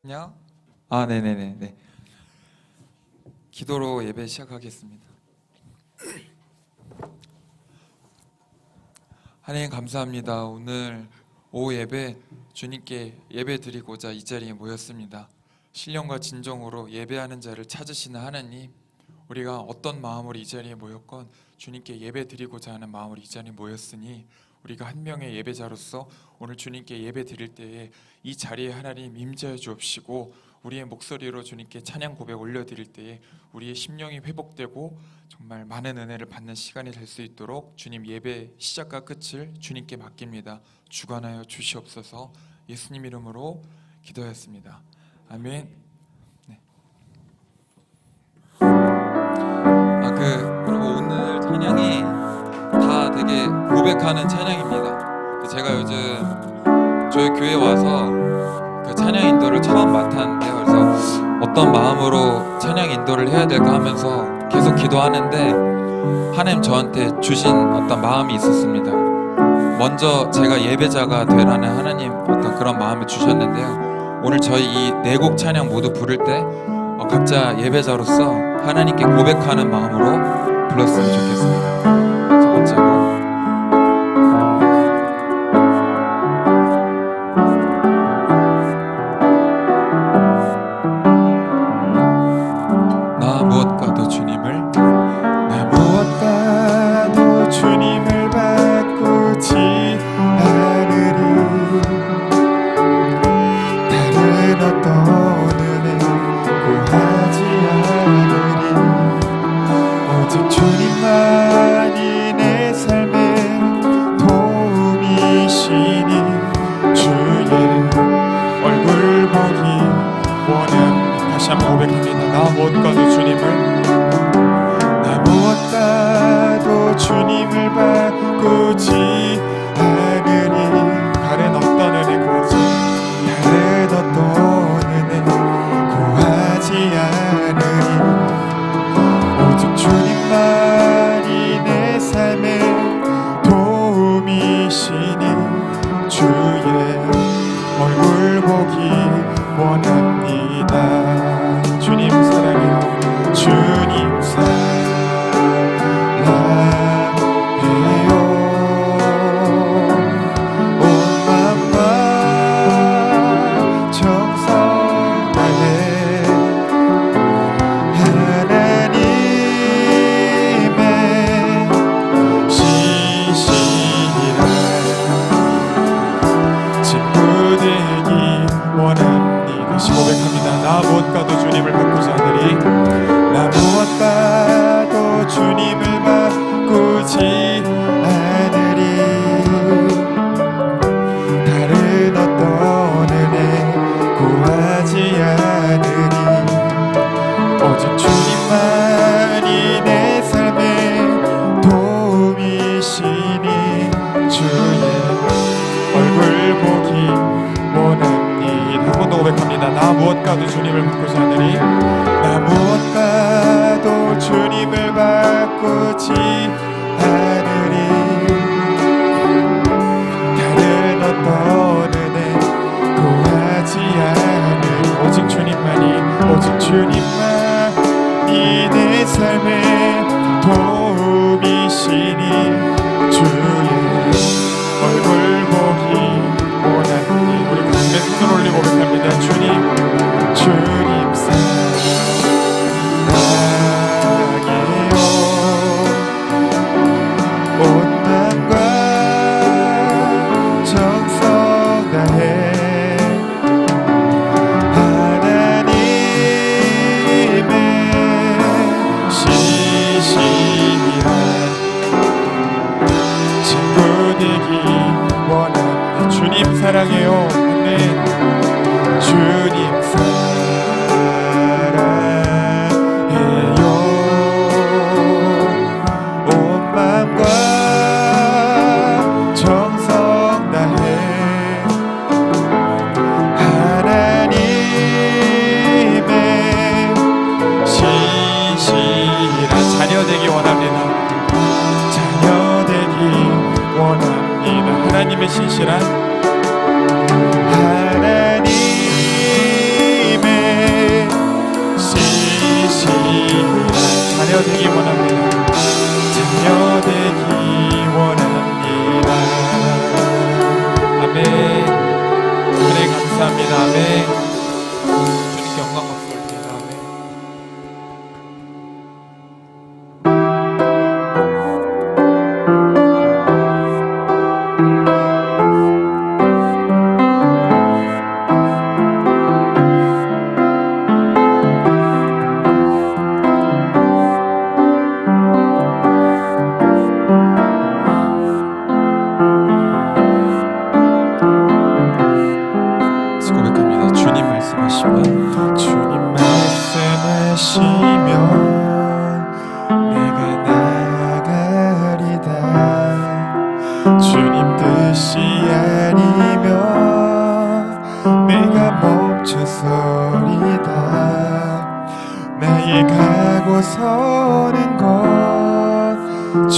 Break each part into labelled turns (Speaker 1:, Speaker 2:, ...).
Speaker 1: 냐? 아, 네네네. 네. 기도로 예배 시작하겠습니다. 하나님 감사합니다. 오늘 오후 예배 주님께 예배 드리고자 이 자리에 모였습니다. 신령과 진정으로 예배하는 자를 찾으시는 하나님, 우리가 어떤 마음으로 이 자리에 모였건 주님께 예배 드리고자 하는 마음으로 이 자리에 모였으니 우리가 한 명의 예배자로서 오늘 주님께 예배 드릴 때에 이 자리에 하나님 임재해 주옵시고, 우리의 목소리로 주님께 찬양 고백 올려드릴 때에 우리의 심령이 회복되고 정말 많은 은혜를 받는 시간이 될 수 있도록 주님 예배 시작과 끝을 주님께 맡깁니다. 주관하여 주시옵소서. 예수님 이름으로 기도하였습니다. 아멘. 네. 여러분, 오늘 찬양이 다 되게 고백하는 찬양입니다. 제가 요즘 저희 교회에 와서 그 찬양 인도를 처음 맡았는데요. 그래서 어떤 마음으로 찬양 인도를 해야 될까 하면서 계속 기도하는데 하나님 저한테 주신 어떤 마음이 있었습니다. 먼저 제가 예배자가 되라는 하나님 어떤 그런 마음을 주셨는데요. 오늘 저희 이 네 곡 찬양 모두 부를 때 각자 예배자로서 하나님께 고백하는 마음으로 불렀으면 좋겠습니다. 첫 번째로
Speaker 2: 하나님의 신실한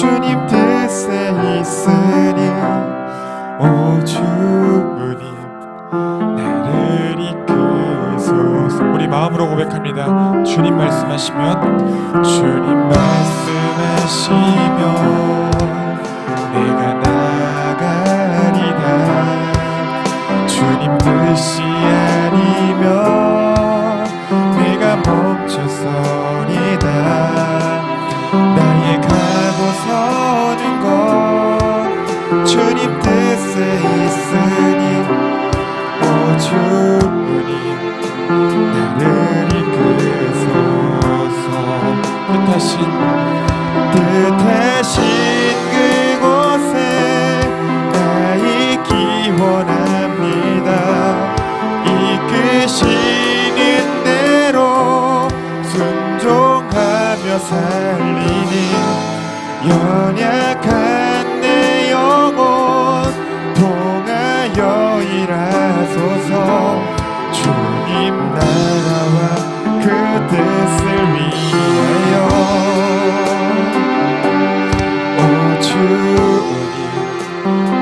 Speaker 2: 주님 뜻에 있으니 오 주님 나를 이끄소서. 우리 마음으로 고백합니다. 주님 말씀하시면 주님 말씀하시면 내가 나가리다. 주님 뜻이 아니면 내가 멈춰서리다. 나의 가고 서는 것 주님 뜻에 있으니 오 주님 나를 이끄소서. 뜻하신 그곳에 나 있기 원합니다. 이끄시는 대로 순종하며 살리니 연약한 내 영혼 통하여 일하소서. 주님 나라와 그 뜻을 위하여 오 주님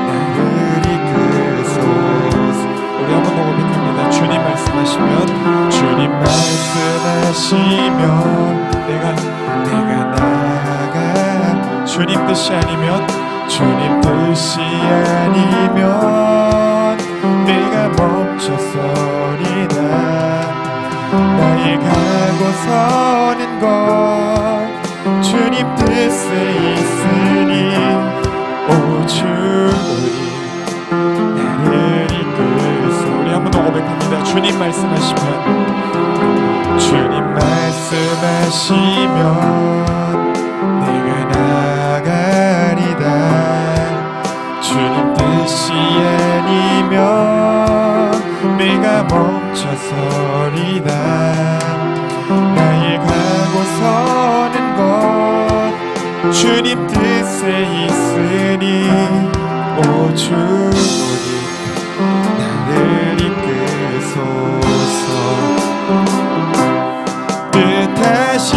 Speaker 2: 나를 이끄소서. 우리 한번 더 고백합니다. 주님 말씀하시면 주님 말씀하시면 내가 나아가. 주님 뜻이 아니면 내가 멈춰서리다. 나의 가고 서는 것 주님 뜻에 있으니 오 주님 나를 이끄소. 우리 한 번 더 고백합니다. 주님 말씀하시면 내가 나가리다. 주님 뜻이 아니면 내가 멈춰서리다. 나의 가고 서는 것 주님 뜻에 있으니 오 주님 나를 이끄소서. 뜻하신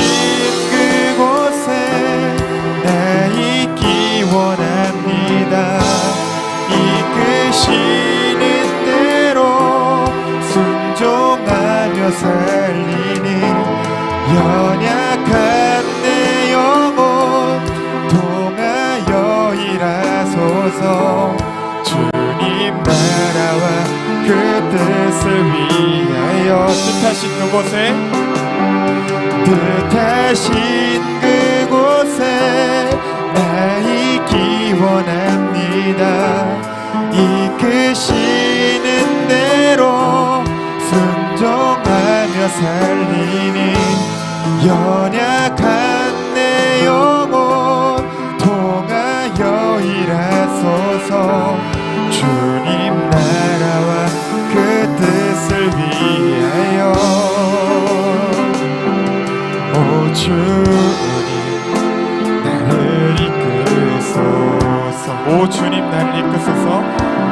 Speaker 2: 그곳에 나 있기 원합니다. 이끄시는 대로 순종하며 살리니 연약한 내 영혼 통하여 일하소서. 주님 나라와 그 뜻을 위하여 뜻하신 그곳에 나 있기 원합니다. 이끄시는 대로 순종하며 살리니 연약한 내 영혼 통하여 일하소서. 주님 나라와 그 뜻을 위하여 오 주님 나를 이끄소서. 오 주님 나를 이끄소서.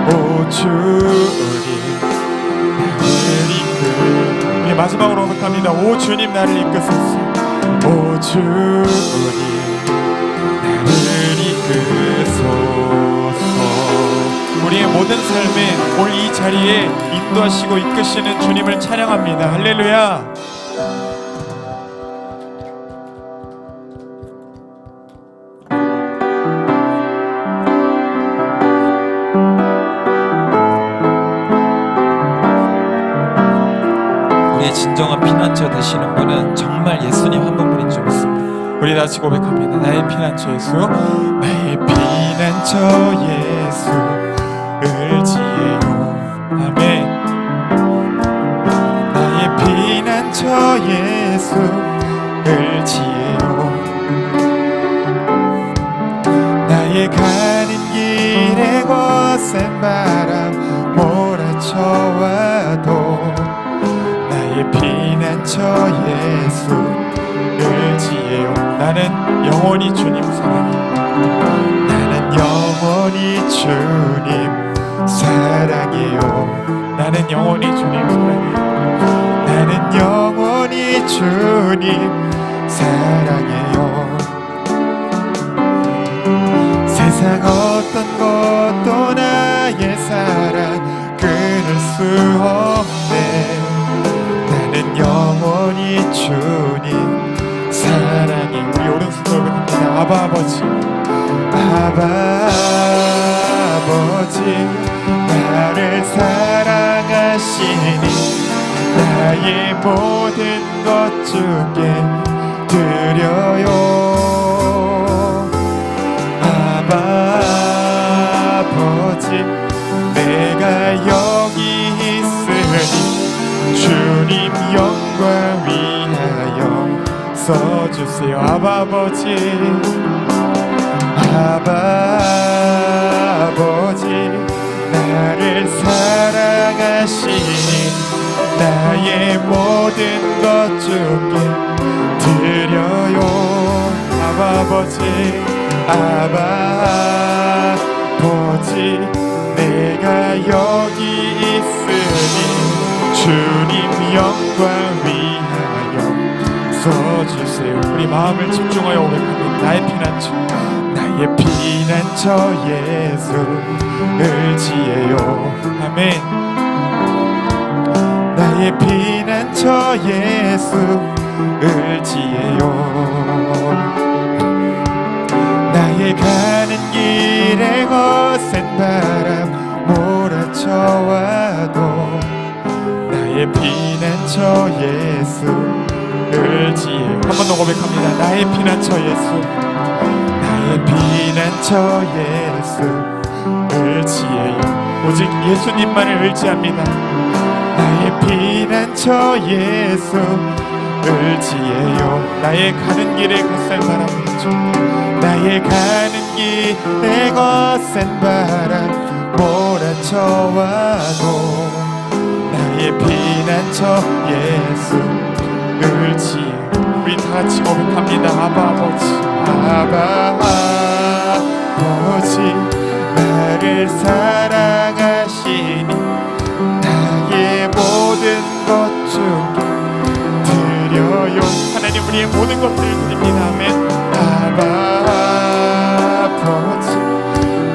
Speaker 2: 오 주님 나를 우리 마지막으로 고백합니다. 오 주님 나를 이끄소서. 오 주님 나를 이끄소서. 우리의 모든 삶에 오늘 이 자리에 인도하시고 이끄시는 주님을 찬양합니다. 할렐루야.
Speaker 1: 우리의 진정한 피난처 되시는 분은 정말 예수님 한 분뿐인 줄 믿습니다.
Speaker 2: 우리 다시 고백합니다. 나의 피난처 예수, 나의 피난처 예수 을지에요. 아멘. 나의 피난처 예수 을지에요. 나의 가는 길에 거센 바람 몰아쳐와도 나의 피난처 예수 을지에요. 나는 영원히 주님 사랑해. 나는 영원히 주님 사랑해요. 나는 영원히 주님 사랑해요. 나는 영원히 주님 사랑해요. 세상 어떤 것도 나의 사랑 끊을 수 없네. 나는 영원히 주님 사랑해. 우리 오른손 들고 합니다. 아바 아버지, 아바 아버지, 나를 사랑하시니 나의 모든 것 주께 드려요. 아바 아버지, 내가 여기 있으니 주님 영광 위하여 써주세요. 아바 아버지, 아바 아버지, 나를 사랑하시니 나의 모든 것 주께 드려요. 아바 아버지, 아바 아버지, 내가 여기 있으니 주님 영광 위하여 써주세요. 우리 마음을 집중하여 고백합니다. 나의 피난처, 나의 피난처 예수를 지혜요. 아멘. 나의 피난처 예수를 지혜요. 나의 가는 길에 거센 바람 몰아쳐와도 나의 피난처 예수를 지혜요. 한 번 더 고백합니다. 나의 피난처 예수, 나의 피난처 예수를 지혜요. 오직 예수님만을 의지합니다. 나의 피난처 예수를 지혜요. 나의 가는 길에 거센 바람, 나의 가는 길에 거센 바람 몰아쳐와도 나의 피난처 예수를 지혜요. 우리 다같이 고백합니다. 아바 아버지, 아바 아버지, 나를 사랑하시니 나의 모든 것 주께 드려요. 하나님, 우리의 모든 것들을 드립니다. 아멘. 아바 아버지,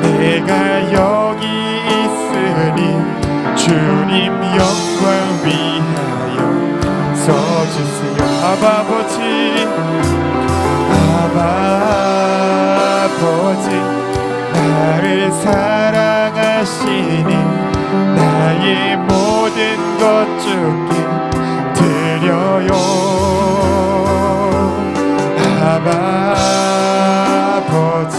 Speaker 2: 내가 여기 있으니 주님 영광 위하여 써주세요. 아바 아버지, 아바 아버지, 나를 사랑하시니 나의 모든 것 주께 드려요. 아바 아버지,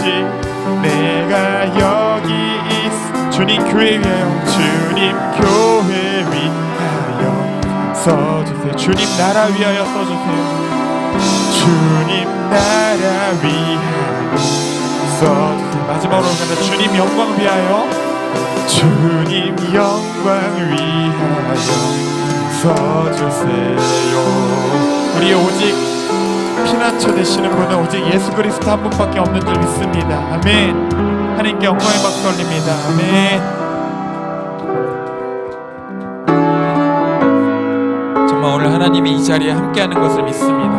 Speaker 2: 내가 여기 있 주님 교회 위하여, 주님 교회 위하여 써주세요. 주님 나라 위하여 써주세요. 주님 나라 위하여 써주세요. 마지막으로 가다 주님 영광 위하여, 주님 영광 위하여 써주세요. 우리 오직 피난처 되시는 분은 오직 예수 그리스도 한 분밖에 없는 줄 믿습니다. 아멘. 하나님께 영광의 박수 올립니다. 아멘.
Speaker 1: 정말 오늘 하나님이 이 자리에 함께하는 것을 믿습니다.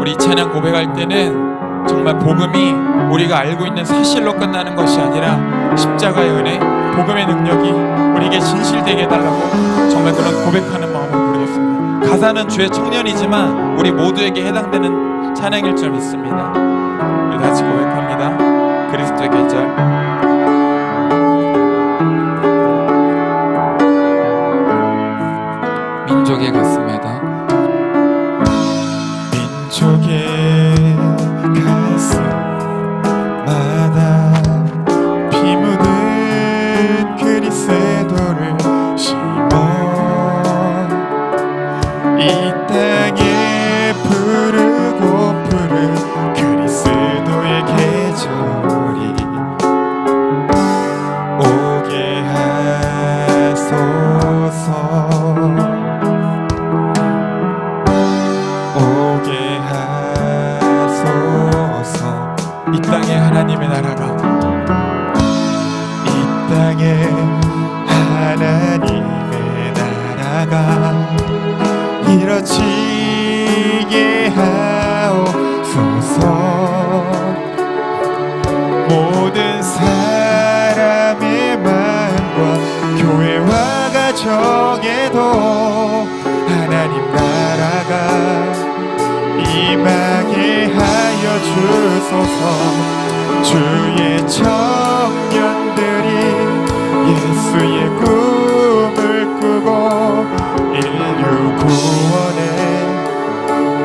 Speaker 1: 우리 찬양 고백할 때는 정말 복음이 우리가 알고 있는 사실로 끝나는 것이 아니라 십자가의 은혜, 복음의 능력이 우리에게 진실되게 해달라고 정말 그런 고백하는 마음을 부르겠습니다. 가사는 주의 청년이지만 우리 모두에게 해당되는 찬양일 줄 믿습니다. 우리 다시 고백합니다. 그리스도의 계절. 민족의 가슴에다,
Speaker 2: 민족의 가슴마다 피 묻은 그리스도를 심어 이 땅에 푸르고 푸른 그리스도의 계절이 오게 하소서. 오게 하소서. 이 땅에 하나님의 나라가, 이 땅에 하나님의 나라가 이뤄지게 하옵소서. 모든 사람의 마음과 교회와 가정에도 하나님 나라가 임하게 하여 주소서. 주의 청년들이 예수의 꿈을 꾸고 인류 구원의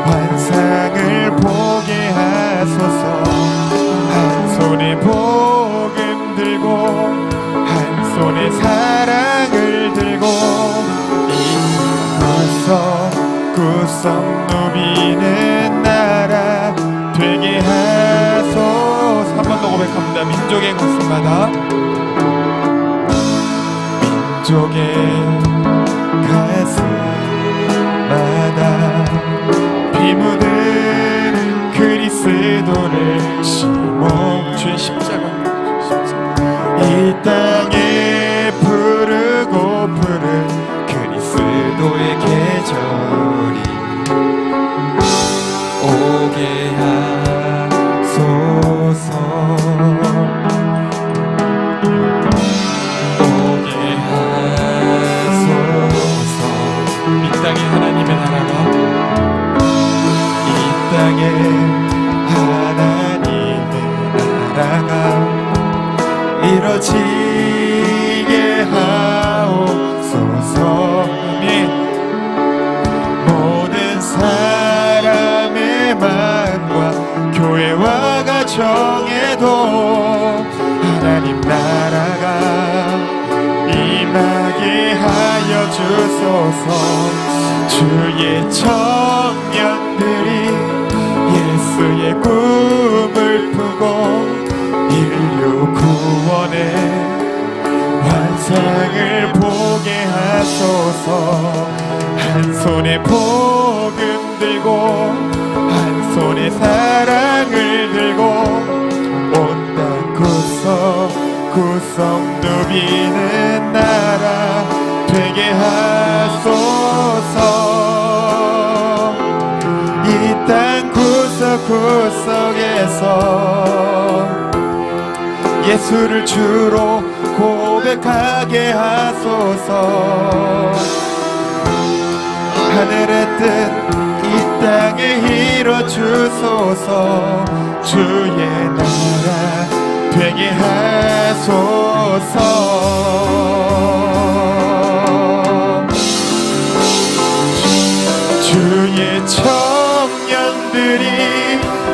Speaker 2: 환상을 보게 하소서. 한 손에 복음 들고 한 손에 사랑을 들고 이 구석구석 누비는 나라 되게 하소서. 한 번 더 고백합니다. 민족의 가슴마다 민족의 가슴마다 피 묻은 그리스도를 심어 주의 십자가 이 땅에 부르고 부른 그리스도의 계절이 오게 하소서. 오게 하소서. 이 땅에 하나님의 나라가 이 땅에 하나님의 나라가 이뤄지게 하옵소서. 모든 사람의 마음과 교회와 가정에도 하나님 나라가 임하게 하여 주소서. 주의 청년들이 예수의 꿈을 품고 인류 구원의 환상을 보게 하소서. 한 손에 복음 들고 한 손에 사랑을 들고 온 땅 구석구석 누비는 나라 되게 하소서. 이 땅 구석구석에서 예수를 주로 고백하게 하소서. 하늘의 뜻 이 땅에 이뤄 주소서. 주의 나라 되게 하소서. 주의 청년들이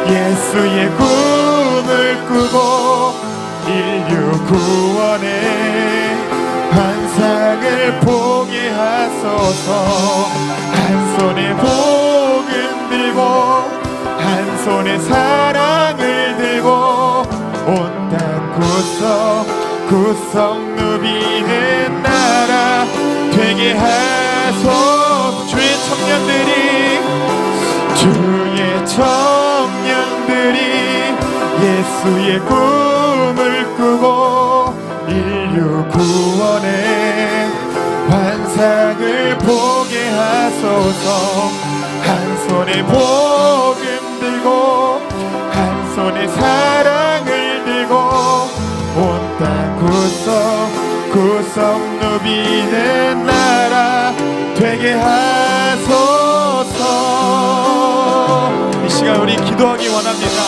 Speaker 2: 예수의 꿈을 꾸고 인류 구원의 환상을 보게 하소서. 한 손에 복음 들고 한 손에 사랑을 들고 온 땅 구석구석 누비는 나라 되게 하소서. 주의 청년들이 예수의 꿈을 꾸고 인류 구원의 환상을 보게 하소서. 한 손에 복음 들고 한 손에 사랑을 들고 온 땅 구석구석 누비는 나라 되게 하소서. 이 시간 우리 기도하기 원합니다.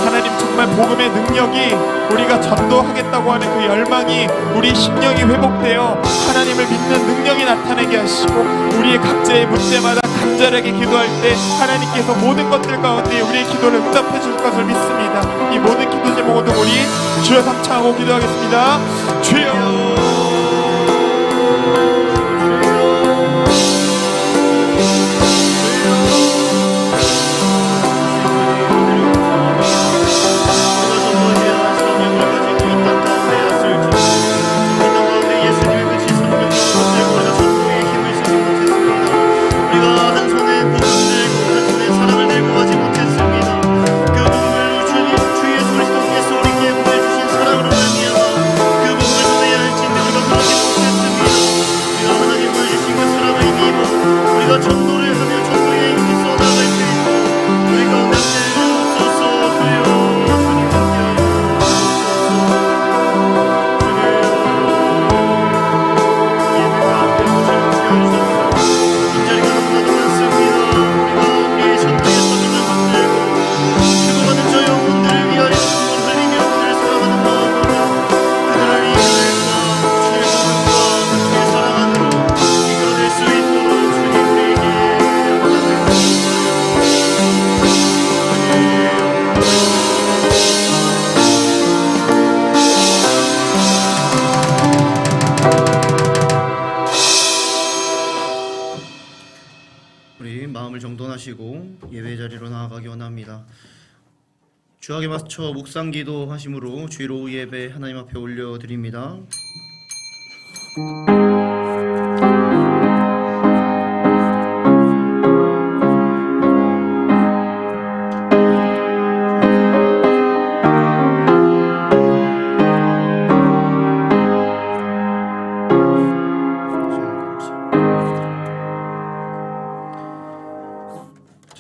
Speaker 2: 하나님 정말 복음의 능력이 우리가 전도하겠다고 하는 그 열망이 우리 심령이 회복되어 하나님을 믿는 능력이 나타나게 하시고 우리의 각자의 문제마다 간절하게 기도할 때 하나님께서 모든 것들 가운데 우리의 기도를 응답해 줄 것을 믿습니다. 이 모든 기도 제목으로 우리 주여 삼창하고 기도하겠습니다. 주여
Speaker 3: 주 예수 그리스도께서 우리에게 보내주신 사랑으로 말미암아 그 복음을 전해야 할지 인도하시고 예배 자리로 나아가기 원합니다. 주악에 맞춰 묵상기도 하심으로 주일 오후 예배 하나님 앞에 올려드립니다.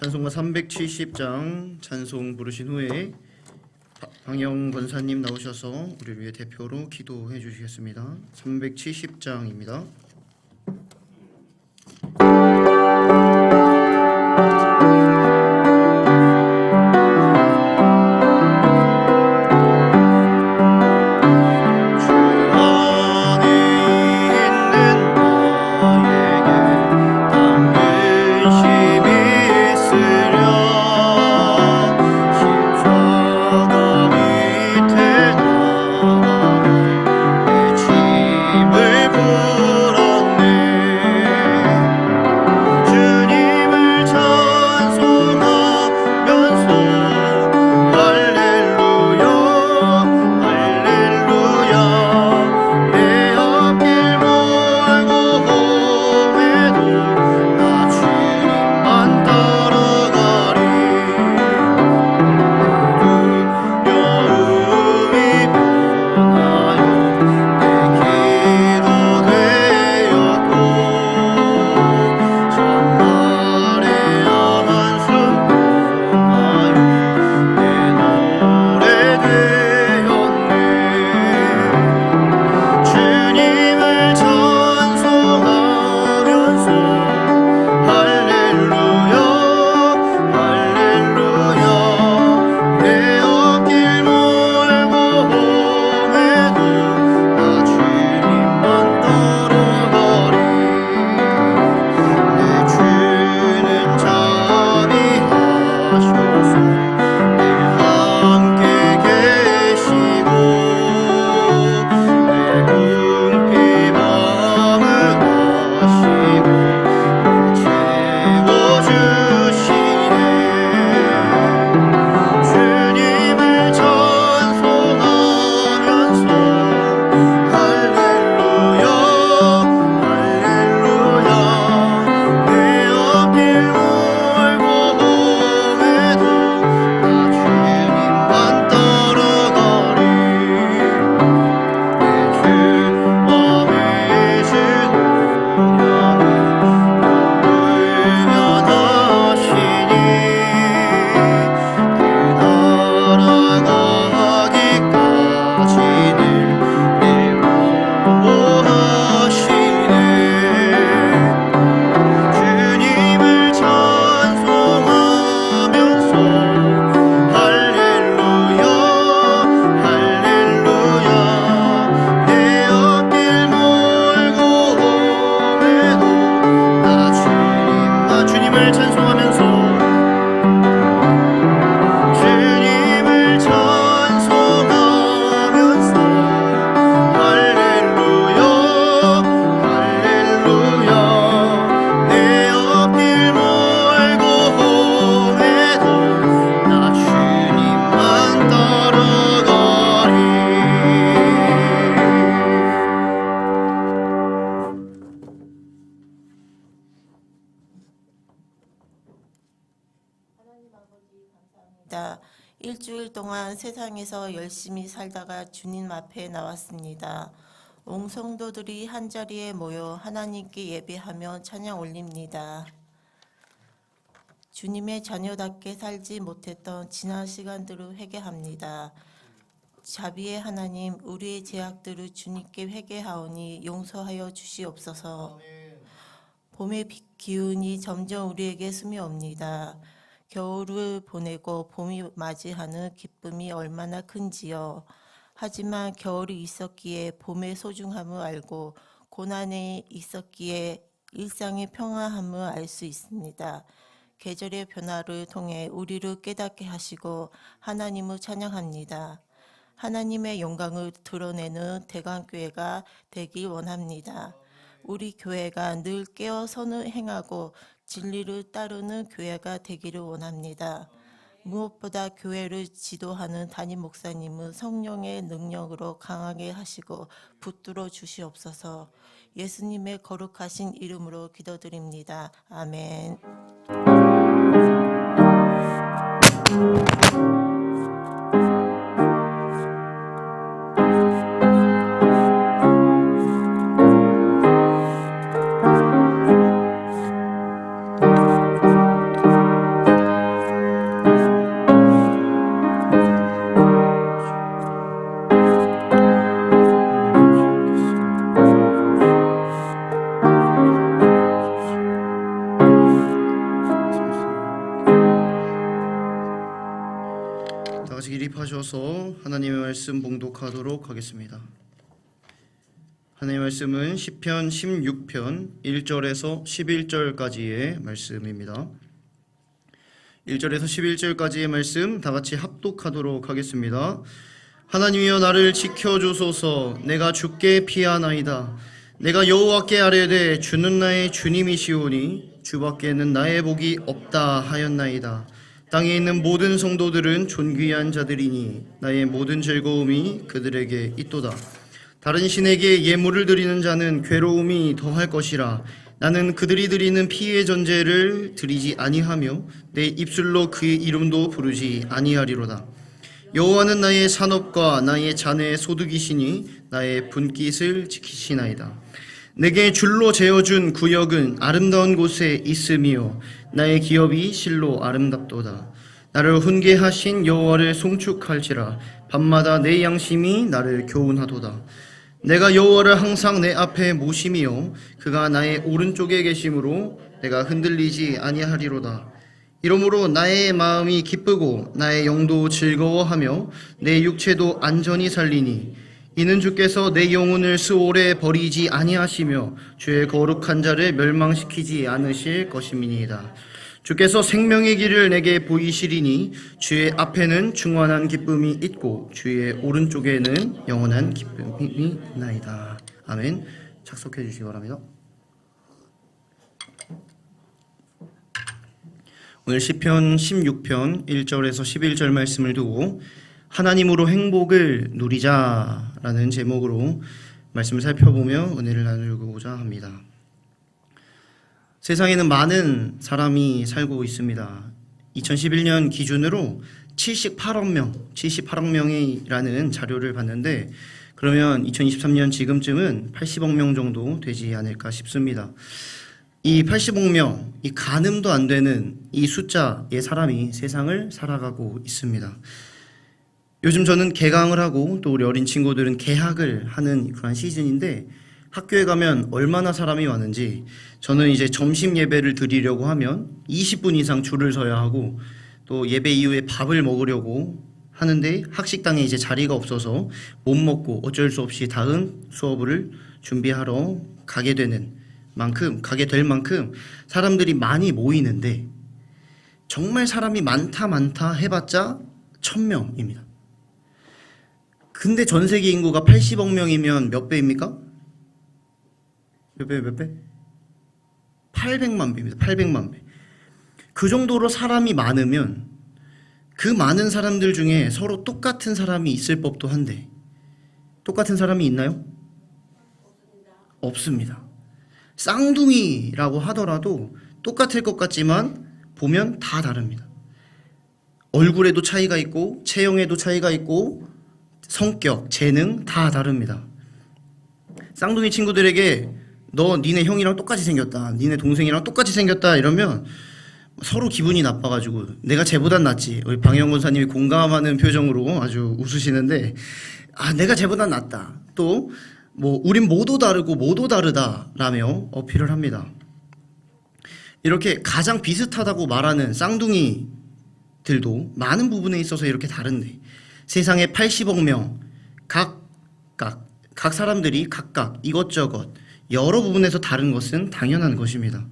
Speaker 3: 찬송가 370장 찬송 부르신 후에 방영 권사님 나오셔서 우리를 위해 대표로 기도해 주시겠습니다. 370장입니다.
Speaker 4: 일주일 동안 세상에서 열심히 살다가 주님 앞에 나왔습니다. 온 성도들이 한자리에 모여 하나님께 예배하며 찬양 올립니다. 주님의 자녀답게 살지 못했던 지난 시간들을 회개합니다. 자비의 하나님, 우리의 죄악들을 주님께 회개하오니 용서하여 주시옵소서. 봄의 기운이 점점 우리에게 스며옵니다. 겨울을 보내고 봄이 맞이하는 기쁨이 얼마나 큰지요. 하지만 겨울이 있었기에 봄의 소중함을 알고 고난이 있었기에 일상의 평화함을 알 수 있습니다. 계절의 변화를 통해 우리를 깨닫게 하시고 하나님을 찬양합니다. 하나님의 영광을 드러내는 대강교회가 되길 원합니다. 우리 교회가 늘 깨어 선을 행하고 진리를 따르는 교회가 되기를 원합니다. 무엇보다 교회를 지도하는 담임 목사님은 성령의 능력으로 강하게 하시고 붙들어 주시옵소서. 예수님의 거룩하신 이름으로 기도드립니다. 아멘.
Speaker 3: 다 같이 기립하셔서 하나님의 말씀 봉독하도록 하겠습니다. 하나님의 말씀은 시편 16편 1절에서 11절까지의 말씀입니다. 1절에서 11절까지의 말씀 다 같이 합독하도록 하겠습니다. 하나님이여 나를 지켜주소서. 내가 주께 피하나이다. 내가 여호와께 아뢰되 주는 나의 주님이시오니 주밖에는 나의 복이 없다 하였나이다. 땅에 있는 모든 성도들은 존귀한 자들이니 나의 모든 즐거움이 그들에게 있도다. 다른 신에게 예물을 드리는 자는 괴로움이 더할 것이라. 나는 그들이 드리는 피의 전제를 드리지 아니하며 내 입술로 그의 이름도 부르지 아니하리로다. 여호와는 나의 산업과 나의 자네의 소득이시니 나의 분깃을 지키시나이다. 내게 줄로 재어준 구역은 아름다운 곳에 있으며 나의 기업이 실로 아름답도다. 나를 훈계하신 여호와를 송축할지라. 밤마다 내 양심이 나를 교훈하도다. 내가 여호와를 항상 내 앞에 모심이요 그가 나의 오른쪽에 계심으로 내가 흔들리지 아니하리로다. 이러므로 나의 마음이 기쁘고 나의 영도 즐거워하며 내 육체도 안전히 살리니 이는 주께서 내 영혼을 스올에 버리지 아니하시며 주의 거룩한 자를 멸망시키지 않으실 것임이니이다. 주께서 생명의 길을 내게 보이시리니 주의 앞에는 충만한 기쁨이 있고 주의 오른쪽에는 영원한 기쁨이 있나이다. 아멘. 착석해 주시기 바랍니다. 오늘 시편 16편 1절에서 11절 말씀을 두고 하나님으로 행복을 누리자라는 제목으로 말씀을 살펴보며 은혜를 나누고자 합니다. 세상에는 많은 사람이 살고 있습니다. 2011년 기준으로 78억 명이라는 자료를 봤는데 그러면 2023년 지금쯤은 80억 명 정도 되지 않을까 싶습니다. 이 80억 명, 이 가늠도 안 되는 이 숫자의 사람이 세상을 살아가고 있습니다. 요즘 저는 개강을 하고 또 우리 어린 친구들은 개학을 하는 그런 시즌인데 학교에 가면 얼마나 사람이 많은지 저는 이제 점심 예배를 드리려고 하면 20분 이상 줄을 서야 하고 또 예배 이후에 밥을 먹으려고 하는데 학식당에 이제 자리가 없어서 못 먹고 어쩔 수 없이 다음 수업을 준비하러 가게 될 만큼 사람들이 많이 모이는데 정말 사람이 많다 해봤자 1000명입니다. 근데 전 세계 인구가 80억 명이면 몇 배입니까? 몇 배? 800만 배입니다. 800만 배. 그 정도로 사람이 많으면 그 많은 사람들 중에 서로 똑같은 사람이 있을 법도 한데 똑같은 사람이 있나요? 없습니다. 쌍둥이라고 하더라도 똑같을 것 같지만 보면 다 다릅니다. 얼굴에도 차이가 있고 체형에도 차이가 있고 성격, 재능 다 다릅니다. 쌍둥이 친구들에게 너 니네 형이랑 똑같이 생겼다, 니네 동생이랑 똑같이 생겼다 이러면 서로 기분이 나빠가지고 내가 쟤보단 낫지. 우리 방영 권사님이 공감하는 표정으로 아주 웃으시는데 내가 쟤보단 낫다. 또 뭐 우린 모두 다르고 모두 다르다라며 어필을 합니다. 이렇게 가장 비슷하다고 말하는 쌍둥이들도 많은 부분에 있어서 이렇게 다른데 세상에 80억 명 각 사람들이 각각 이것저것 여러 부분에서 다른 것은 당연한 것입니다.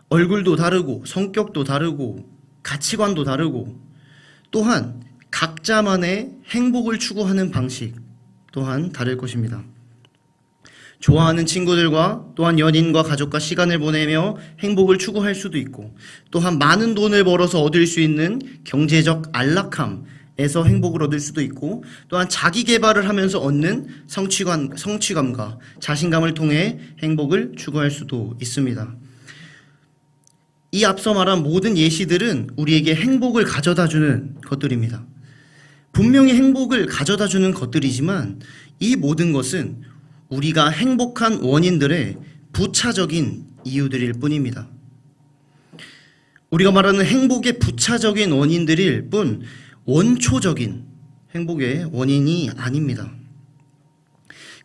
Speaker 3: 얼굴도 다르고 성격도 다르고 가치관도 다르고 또한 각자만의 행복을 추구하는 방식 또한 다를 것입니다. 좋아하는 친구들과 또한 연인과 가족과 시간을 보내며 행복을 추구할 수도 있고, 또한 많은 돈을 벌어서 얻을 수 있는 경제적 안락함에서 행복을 얻을 수도 있고, 또한 자기 개발을 하면서 얻는 성취감과 자신감을 통해 행복을 추구할 수도 있습니다. 이 앞서 말한 모든 예시들은 우리에게 행복을 가져다주는 것들입니다. 분명히 행복을 가져다주는 것들이지만 이 모든 것은 우리가 행복한 원인들의 부차적인 이유들일 뿐입니다. 우리가 말하는 행복의 부차적인 원인들일 뿐 원초적인 행복의 원인이 아닙니다.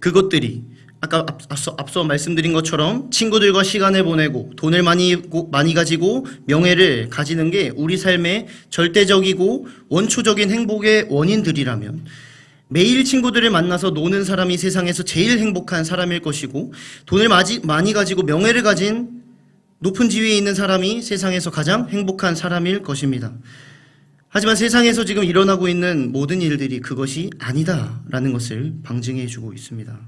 Speaker 3: 그것들이 아까 앞서 말씀드린 것처럼 친구들과 시간을 보내고 돈을 많이 가지고 명예를 가지는 게 우리 삶의 절대적이고 원초적인 행복의 원인들이라면, 매일 친구들을 만나서 노는 사람이 세상에서 제일 행복한 사람일 것이고, 돈을 많이 가지고 명예를 가진 높은 지위에 있는 사람이 세상에서 가장 행복한 사람일 것입니다. 하지만 세상에서 지금 일어나고 있는 모든 일들이 그것이 아니다라는 것을 방증해주고 있습니다.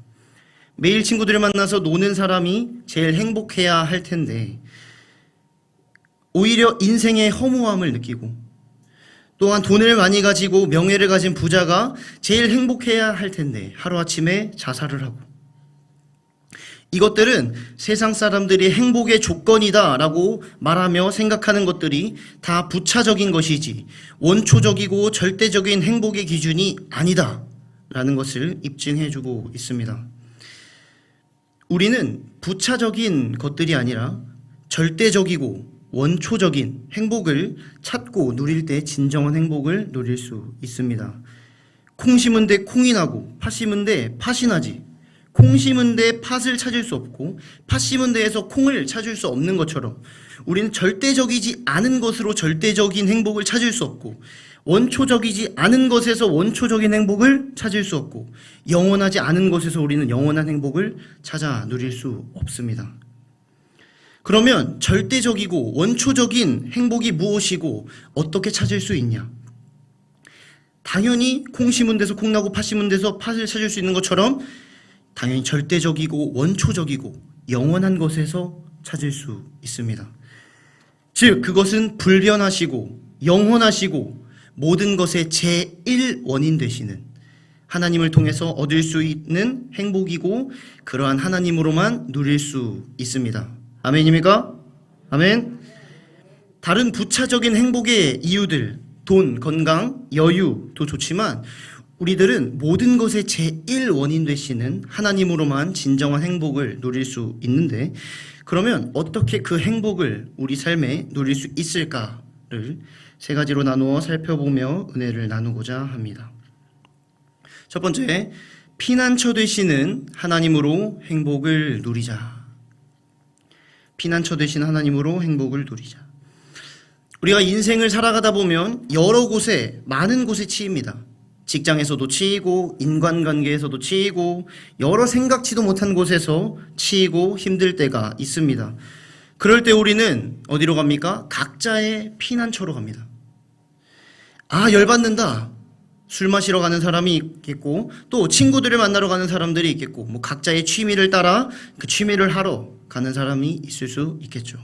Speaker 3: 매일 친구들을 만나서 노는 사람이 제일 행복해야 할 텐데, 오히려 인생의 허무함을 느끼고, 또한 돈을 많이 가지고 명예를 가진 부자가 제일 행복해야 할 텐데 하루아침에 자살을 하고, 이것들은 세상 사람들이 행복의 조건이다라고 말하며 생각하는 것들이 다 부차적인 것이지 원초적이고 절대적인 행복의 기준이 아니다라는 것을 입증해주고 있습니다. 우리는 부차적인 것들이 아니라 절대적이고 원초적인 행복을 찾고 누릴 때 진정한 행복을 누릴 수 있습니다. 콩 심은 데 콩이 나고 팥 심은 데 팥이 나지, 콩 심은 데 팥을 찾을 수 없고 팥 심은 데에서 콩을 찾을 수 없는 것처럼, 우리는 절대적이지 않은 것으로 절대적인 행복을 찾을 수 없고, 원초적이지 않은 것에서 원초적인 행복을 찾을 수 없고, 영원하지 않은 것에서 우리는 영원한 행복을 찾아 누릴 수 없습니다. 그러면 절대적이고 원초적인 행복이 무엇이고 어떻게 찾을 수 있냐? 당연히 콩 심은 데서 콩 나고 팥 심은 데서 팥을 찾을 수 있는 것처럼 당연히 절대적이고 원초적이고 영원한 것에서 찾을 수 있습니다. 즉 그것은 불변하시고 영원하시고 모든 것의 제1원인 되시는 하나님을 통해서 얻을 수 있는 행복이고, 그러한 하나님으로만 누릴 수 있습니다. 아멘입니까? 아멘. 다른 부차적인 행복의 이유들, 돈, 건강, 여유도 좋지만 우리들은 모든 것의 제1원인 되시는 하나님으로만 진정한 행복을 누릴 수 있는데, 그러면 어떻게 그 행복을 우리 삶에 누릴 수 있을까를 세 가지로 나누어 살펴보며 은혜를 나누고자 합니다. 첫 번째, 피난처 되시는 하나님으로 행복을 누리자. 피난처 되신 하나님으로 행복을 누리자. 우리가 인생을 살아가다 보면 여러 곳에, 많은 곳에 치입니다. 직장에서도 치이고, 인간관계에서도 치이고, 여러 생각지도 못한 곳에서 치이고 힘들 때가 있습니다. 그럴 때 우리는 어디로 갑니까? 각자의 피난처로 갑니다. 아, 열받는다. 술 마시러 가는 사람이 있겠고, 또 친구들을 만나러 가는 사람들이 있겠고, 뭐 각자의 취미를 따라 그 취미를 하러 가는 사람이 있을 수 있겠죠.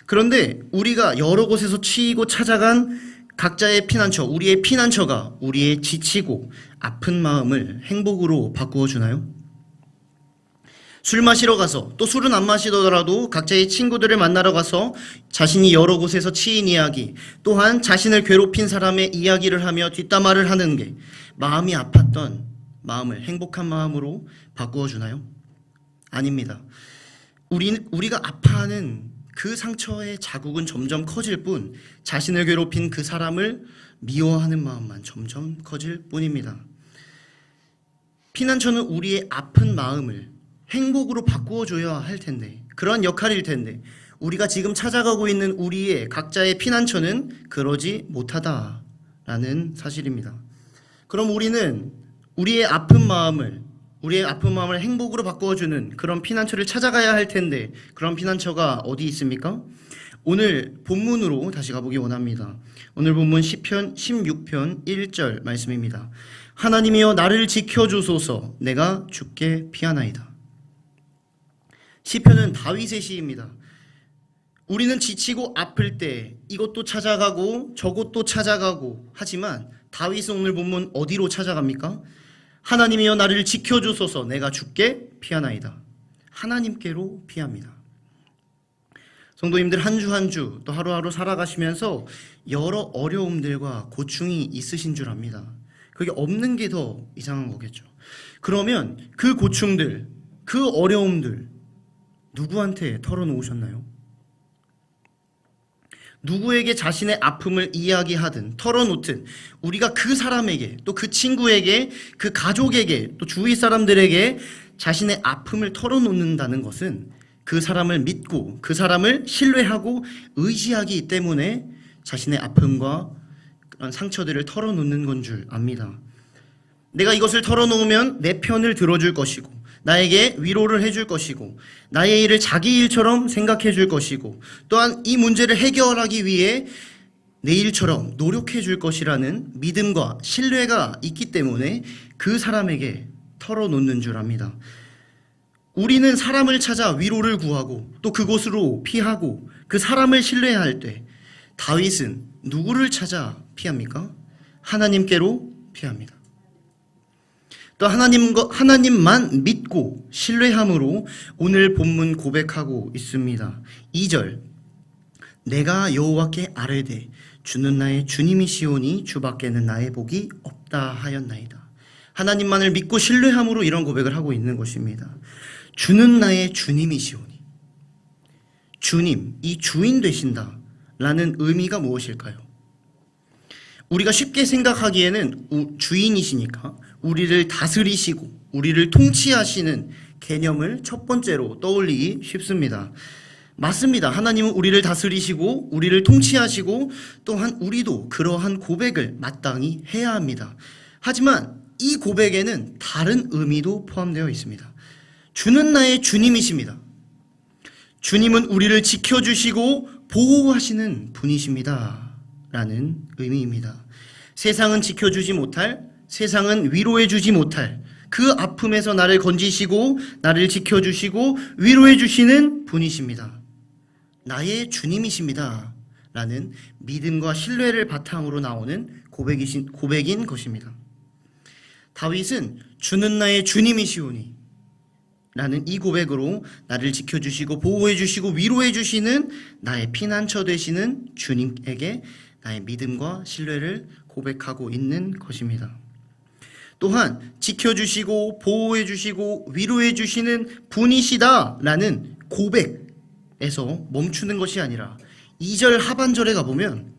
Speaker 3: 그런데 우리가 여러 곳에서 치이고 찾아간 각자의 피난처, 우리의 피난처가 우리의 지치고 아픈 마음을 행복으로 바꾸어 주나요? 술 마시러 가서, 또 술은 안 마시더라도 각자의 친구들을 만나러 가서 자신이 여러 곳에서 치인 이야기, 또한 자신을 괴롭힌 사람의 이야기를 하며 뒷담화를 하는 게 마음이 아팠던 마음을 행복한 마음으로 바꾸어 주나요? 아닙니다. 우리가 아파하는 그 상처의 자국은 점점 커질 뿐, 자신을 괴롭힌 그 사람을 미워하는 마음만 점점 커질 뿐입니다. 피난처는 우리의 아픈 마음을 행복으로 바꾸어줘야 할 텐데, 그런 역할일 텐데, 우리가 지금 찾아가고 있는 우리의 각자의 피난처는 그러지 못하다라는 사실입니다. 그럼 우리는 우리의 아픈 마음을 행복으로 바꾸어주는 그런 피난처를 찾아가야 할 텐데, 그런 피난처가 어디 있습니까? 오늘 본문으로 다시 가보기 원합니다. 오늘 본문 시편 16편 1절 말씀입니다. 하나님이여 나를 지켜주소서, 내가 주께 피하나이다. 시편은 다윗의 시입니다. 우리는 지치고 아플 때 이것도 찾아가고 저것도 찾아가고 하지만 다윗은 오늘 본문 어디로 찾아갑니까? 하나님이여 나를 지켜주소서 내가 주께 피하나이다. 하나님께로 피합니다. 성도님들 한 주 한 주 또 하루하루 살아가시면서 여러 어려움들과 고충이 있으신 줄 압니다. 그게 없는 게 더 이상한 거겠죠. 그러면 그 고충들, 그 어려움들 누구한테 털어놓으셨나요? 누구에게 자신의 아픔을 이야기하든 털어놓든 우리가 그 사람에게 또 그 친구에게 그 가족에게 또 주위 사람들에게 자신의 아픔을 털어놓는다는 것은 그 사람을 믿고 그 사람을 신뢰하고 의지하기 때문에 자신의 아픔과 그런 상처들을 털어놓는 건 줄 압니다. 내가 이것을 털어놓으면 내 편을 들어줄 것이고 나에게 위로를 해줄 것이고 나의 일을 자기 일처럼 생각해 줄 것이고 또한 이 문제를 해결하기 위해 내 일처럼 노력해 줄 것이라는 믿음과 신뢰가 있기 때문에 그 사람에게 털어놓는 줄 압니다. 우리는 사람을 찾아 위로를 구하고 또 그곳으로 피하고 그 사람을 신뢰할 때 다윗은 누구를 찾아 피합니까? 하나님께로 피합니다. 또 하나님만 믿고 신뢰함으로 오늘 본문 고백하고 있습니다. 2절 내가 여호와께 아뢰되 주는 나의 주님이시오니 주밖에는 나의 복이 없다 하였나이다. 하나님만을 믿고 신뢰함으로 이런 고백을 하고 있는 것입니다. 주는 나의 주님이시오니 주님, 이 주인 되신다 라는 의미가 무엇일까요? 우리가 쉽게 생각하기에는 주인이시니까 우리를 다스리시고 우리를 통치하시는 개념을 첫 번째로 떠올리기 쉽습니다. 맞습니다. 하나님은 우리를 다스리시고 우리를 통치하시고 또한 우리도 그러한 고백을 마땅히 해야 합니다. 하지만 이 고백에는 다른 의미도 포함되어 있습니다. 주는 나의 주님이십니다. 주님은 우리를 지켜주시고 보호하시는 분이십니다. 라는 의미입니다. 세상은 지켜주지 못할, 세상은 위로해주지 못할 그 아픔에서 나를 건지시고 나를 지켜주시고 위로해주시는 분이십니다. 나의 주님이십니다. 라는 믿음과 신뢰를 바탕으로 나오는 고백인 것입니다. 다윗은 주는 나의 주님이시오니 라는 이 고백으로 나를 지켜주시고 보호해주시고 위로해주시는 나의 피난처 되시는 주님에게 나의 믿음과 신뢰를 고백하고 있는 것입니다. 또한 지켜주시고 보호해주시고 위로해주시는 분이시다라는 고백에서 멈추는 것이 아니라 2절 하반절에 가보면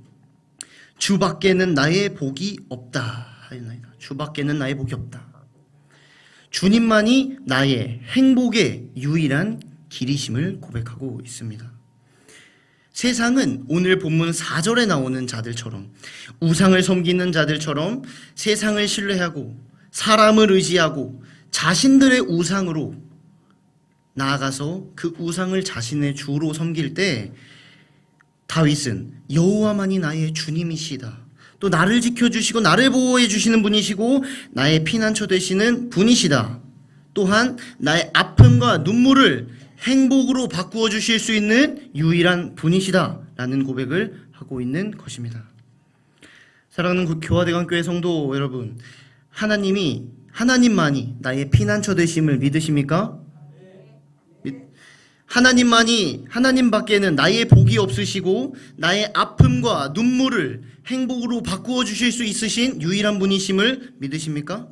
Speaker 3: 주밖에는 나의 복이 없다 하였나이다. 주밖에는 나의 복이 없다. 주님만이 나의 행복의 유일한 길이심을 고백하고 있습니다. 세상은 오늘 본문 4절에 나오는 자들처럼 우상을 섬기는 자들처럼 세상을 신뢰하고 사람을 의지하고 자신들의 우상으로 나아가서 그 우상을 자신의 주로 섬길 때 다윗은 여호와만이 나의 주님이시다. 또 나를 지켜주시고 나를 보호해 주시는 분이시고 나의 피난처 되시는 분이시다. 또한 나의 아픔과 눈물을 행복으로 바꾸어 주실 수 있는 유일한 분이시다 라는 고백을 하고 있는 것입니다. 사랑하는 교화대강교회 성도 여러분, 하나님만이 나의 피난처 되심을 믿으십니까? 하나님 밖에는 나의 복이 없으시고 나의 아픔과 눈물을 행복으로 바꾸어 주실 수 있으신 유일한 분이심을 믿으십니까?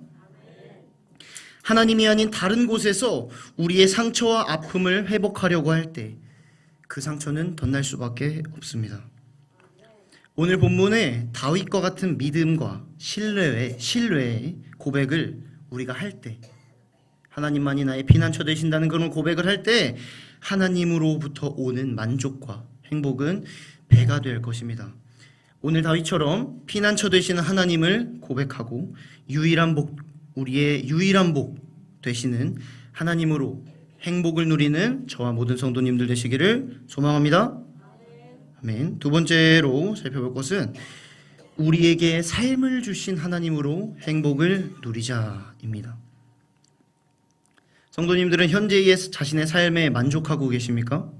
Speaker 3: 하나님이 아닌 다른 곳에서 우리의 상처와 아픔을 회복하려고 할 때 그 상처는 덧날 수밖에 없습니다. 오늘 본문에 다윗과 같은 믿음과 신뢰의 고백을 우리가 할 때, 하나님만이 나의 피난처 되신다는 그런 고백을 할 때 하나님으로부터 오는 만족과 행복은 배가 될 것입니다. 오늘 다윗처럼 피난처 되시는 하나님을 고백하고 우리의 유일한 복 되시는 하나님으로 행복을 누리는 저와 모든 성도님들 되시기를 소망합니다. 아멘. 두 번째로 살펴볼 것은 우리에게 삶을 주신 하나님으로 행복을 누리자입니다. 성도님들은 현재의 자신의 삶에 만족하고 계십니까?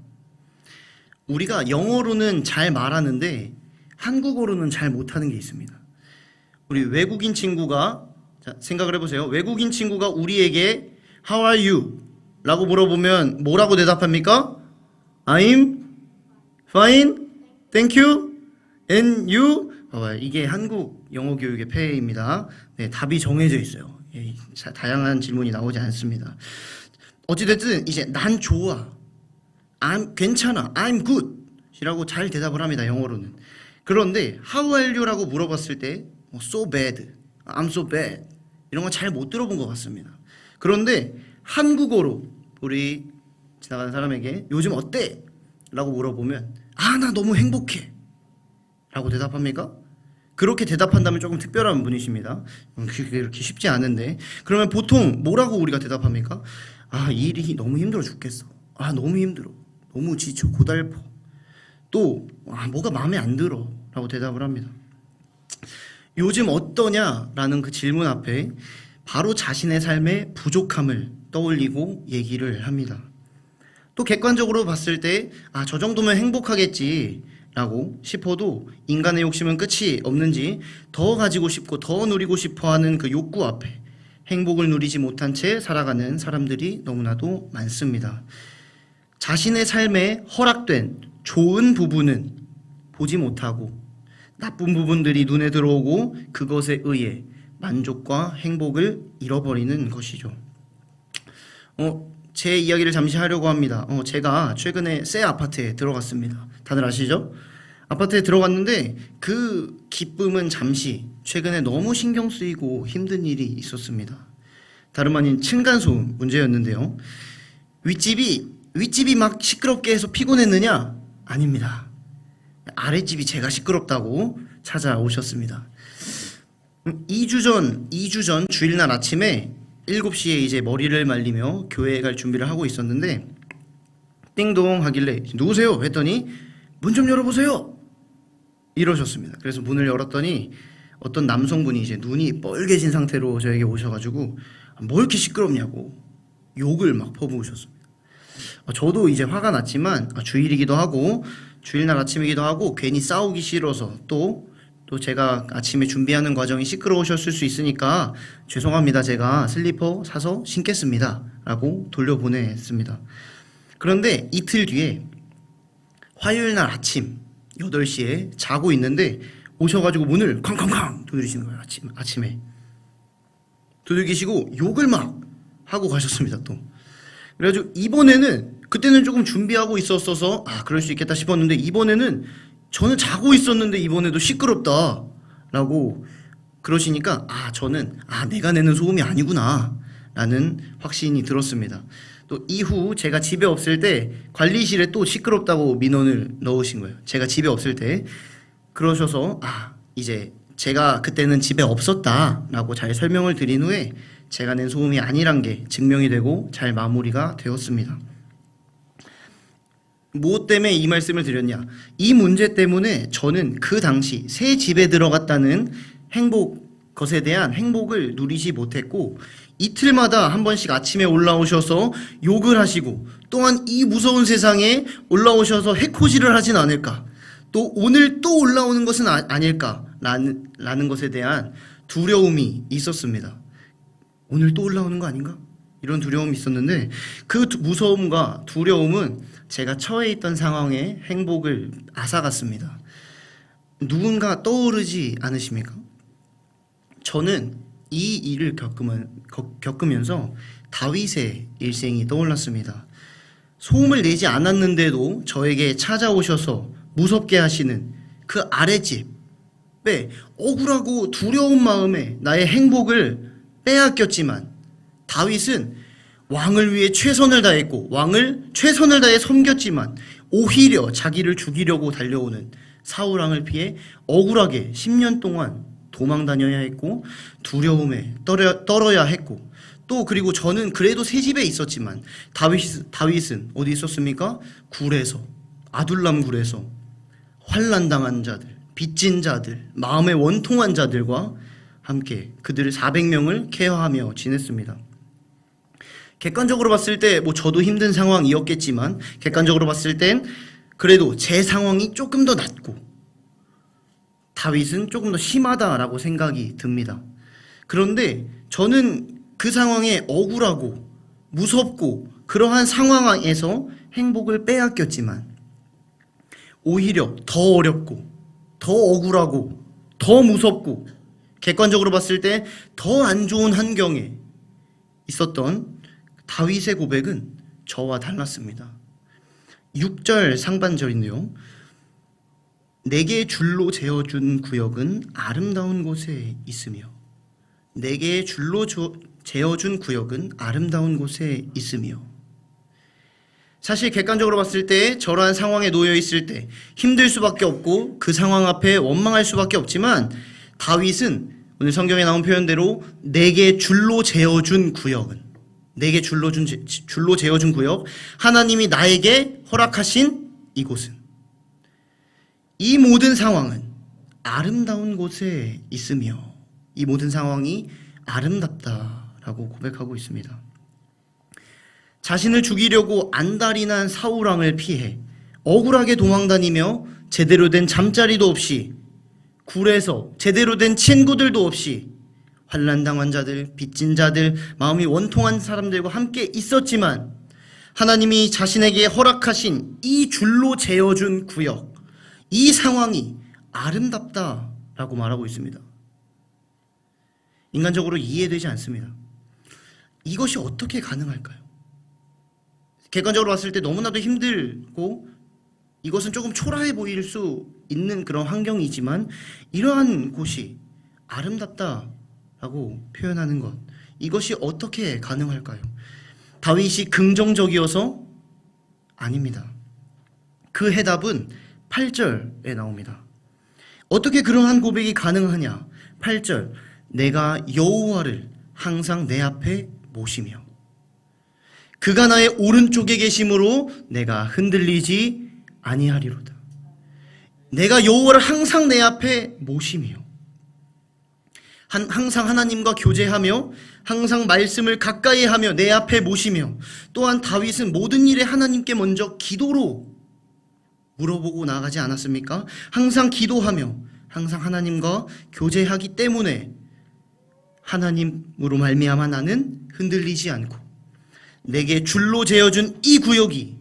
Speaker 3: 우리가 영어로는 잘 말하는데 한국어로는 잘 못하는 게 있습니다. 우리 외국인 친구가, 자, 생각을 해보세요. 외국인 친구가 우리에게 How are you? 라고 물어보면 뭐라고 대답합니까? I'm fine, thank you, and you? 이게 한국 영어 교육의 폐해입니다. 네, 답이 정해져 있어요. 예, 다양한 질문이 나오지 않습니다. 어찌됐든 이제 난 좋아, 괜찮아, I'm good 이라고 잘 대답을 합니다. 영어로는. 그런데 How are you? 라고 물어봤을 때 So bad, I'm so bad 이런 거 잘 못 들어본 것 같습니다. 그런데 한국어로 우리 지나가는 사람에게 요즘 어때? 라고 물어보면 나 너무 행복해 라고 대답합니까? 그렇게 대답한다면 조금 특별한 분이십니다. 그게 그렇게 쉽지 않은데, 그러면 보통 뭐라고 우리가 대답합니까? 이 일이 너무 힘들어 죽겠어. 너무 힘들어, 너무 지쳐, 고달퍼. 또 뭐가 마음에 안 들어 라고 대답을 합니다. 요즘 어떠냐라는 그 질문 앞에 바로 자신의 삶의 부족함을 떠올리고 얘기를 합니다. 또 객관적으로 봤을 때 저 정도면 행복하겠지 라고 싶어도 인간의 욕심은 끝이 없는지 더 가지고 싶고 더 누리고 싶어 하는 그 욕구 앞에 행복을 누리지 못한 채 살아가는 사람들이 너무나도 많습니다. 자신의 삶에 허락된 좋은 부분은 보지 못하고 나쁜 부분들이 눈에 들어오고 그것에 의해 만족과 행복을 잃어버리는 것이죠. 제 이야기를 잠시 하려고 합니다. 제가 최근에 새 아파트에 들어갔습니다. 다들 아시죠? 아파트에 들어갔는데 그 기쁨은 잠시, 최근에 너무 신경 쓰이고 힘든 일이 있었습니다. 다름 아닌 층간소음 문제였는데요. 윗집이 막 시끄럽게 해서 피곤했느냐? 아닙니다. 아랫집이 제가 시끄럽다고 찾아오셨습니다. 2주 전 주일날 아침에 7시에 이제 머리를 말리며 교회에 갈 준비를 하고 있었는데 띵동 하길래 누구세요? 했더니 문 좀 열어보세요 이러셨습니다. 그래서 문을 열었더니 어떤 남성분이 이제 눈이 뻘개진 상태로 저에게 오셔가지고 뭐 이렇게 시끄럽냐고 욕을 막 퍼부으셨습니다. 저도 이제 화가 났지만 주일이기도 하고 주일날 아침이기도 하고 괜히 싸우기 싫어서 또 제가 아침에 준비하는 과정이 시끄러우셨을 수 있으니까 죄송합니다. 제가 슬리퍼 사서 신겠습니다. 라고 돌려보냈습니다. 그런데 이틀 뒤에 화요일날 아침 8시에 자고 있는데 오셔가지고 문을 쾅쾅쾅 두드리시는 거예요. 아침에 두들기시고 욕을 막 하고 가셨습니다. 또 그래가지고 그때는 조금 준비하고 있었어서 그럴 수 있겠다 싶었는데 이번에는 저는 자고 있었는데 이번에도 시끄럽다 라고 그러시니까 저는 내가 내는 소음이 아니구나 라는 확신이 들었습니다. 또 이후 제가 집에 없을 때 관리실에 또 시끄럽다고 민원을 넣으신 거예요. 제가 집에 없을 때 그러셔서 이제 제가 그때는 집에 없었다 라고 잘 설명을 드린 후에 제가 낸 소음이 아니란 게 증명이 되고 잘 마무리가 되었습니다. 무엇 때문에 이 말씀을 드렸냐? 이 문제 때문에 저는 그 당시 새 집에 들어갔다는 것에 대한 행복을 누리지 못했고 이틀마다 한 번씩 아침에 올라오셔서 욕을 하시고 또한 이 무서운 세상에 올라오셔서 해코지를 하진 않을까, 또 오늘 또 올라오는 것은 아닐까라는 것에 대한 두려움이 있었습니다. 오늘 또 올라오는 거 아닌가? 이런 두려움이 있었는데 그 무서움과 두려움은 제가 처해 있던 상황의 행복을 앗아갔습니다. 누군가 떠오르지 않으십니까? 저는 이 일을 겪으면서 다윗의 일생이 떠올랐습니다. 소음을 내지 않았는데도 저에게 찾아오셔서 무섭게 하시는 그 아랫집에 억울하고 두려운 마음에 나의 행복을 빼앗겼지만 다윗은 왕을 위해 최선을 다했고 왕을 최선을 다해 섬겼지만 오히려 자기를 죽이려고 달려오는 사울왕을 피해 억울하게 10년 동안 도망 다녀야 했고 두려움에 떨어야 했고 또 그리고 저는 그래도 새 집에 있었지만 다윗은 어디 있었습니까? 굴에서, 아둘람 굴에서 환난당한 자들, 빚진 자들, 마음에 원통한 자들과 함께 그들을 400명을 케어하며 지냈습니다. 객관적으로 봤을 때 뭐 저도 힘든 상황이었겠지만 객관적으로 봤을 땐 그래도 제 상황이 조금 더 낫고 다윗은 조금 더 심하다라고 생각이 듭니다. 그런데 저는 그 상황에 억울하고 무섭고 그러한 상황에서 행복을 빼앗겼지만 오히려 더 어렵고 더 억울하고 더 무섭고 객관적으로 봤을 때 더 안 좋은 환경에 있었던 다윗의 고백은 저와 달랐습니다. 6절 상반절인데요. 내게 줄로 재어준 구역은 아름다운 곳에 있으며 내게 줄로 재어준 구역은 아름다운 곳에 있으며 사실 객관적으로 봤을 때 저러한 상황에 놓여 있을 때 힘들 수밖에 없고 그 상황 앞에 원망할 수밖에 없지만 다윗은 오늘 성경에 나온 표현대로 내게 줄로 재어준 구역은 내게 줄로 재어준 구역 하나님이 나에게 허락하신 이곳은 이 모든 상황은 아름다운 곳에 있으며 이 모든 상황이 아름답다라고 고백하고 있습니다. 자신을 죽이려고 안달이 난 사울왕을 피해 억울하게 도망다니며 제대로 된 잠자리도 없이 굴에서 제대로 된 친구들도 없이 환난당한 자들, 빚진 자들, 마음이 원통한 사람들과 함께 있었지만 하나님이 자신에게 허락하신 이 줄로 재어준 구역, 이 상황이 아름답다라고 말하고 있습니다. 인간적으로 이해되지 않습니다. 이것이 어떻게 가능할까요? 객관적으로 봤을 때 너무나도 힘들고 이것은 조금 초라해 보일 수 있는 그런 환경이지만 이러한 곳이 아름답다라고 표현하는 것, 이것이 어떻게 가능할까요? 다윗이 긍정적이어서? 아닙니다. 그 해답은 8절에 나옵니다. 어떻게 그러한 고백이 가능하냐? 8절, 내가 여호와를 항상 내 앞에 모시며 그가 나의 오른쪽에 계심으로 내가 흔들리지 아니하리로다. 내가 여호와를 항상 내 앞에 모시며 항상 하나님과 교제하며 항상 말씀을 가까이 하며 내 앞에 모시며 또한 다윗은 모든 일에 하나님께 먼저 기도로 물어보고 나가지 않았습니까? 항상 기도하며 항상 하나님과 교제하기 때문에 하나님으로 말미암아 나는 흔들리지 않고 내게 줄로 재어준 이 구역이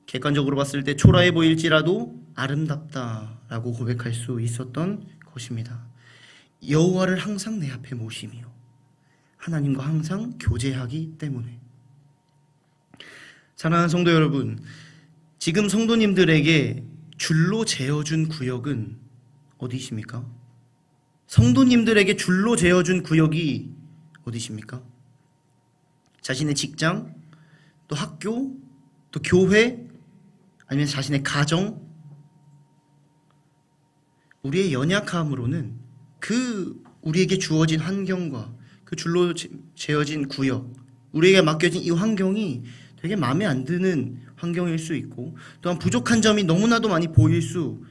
Speaker 3: 객관적으로 봤을 때 초라해 보일지라도 아름답다라고 고백할 수 있었던 것입니다. 여호와를 항상 내 앞에 모시며 하나님과 항상 교제하기 때문에. 사랑하는 성도 여러분, 지금 성도님들에게 줄로 재어준 구역은 어디십니까? 성도님들에게 줄로 재어준 구역이 어디십니까? 자신의 직장, 또 학교, 또 교회, 아니면 자신의 가정. 우리의 연약함으로는 그 우리에게 주어진 환경과 그 줄로 재어진 구역, 우리에게 맡겨진 이 환경이 되게 마음에 안 드는 환경일 수 있고 또한 부족한 점이 너무나도 많이 보일 수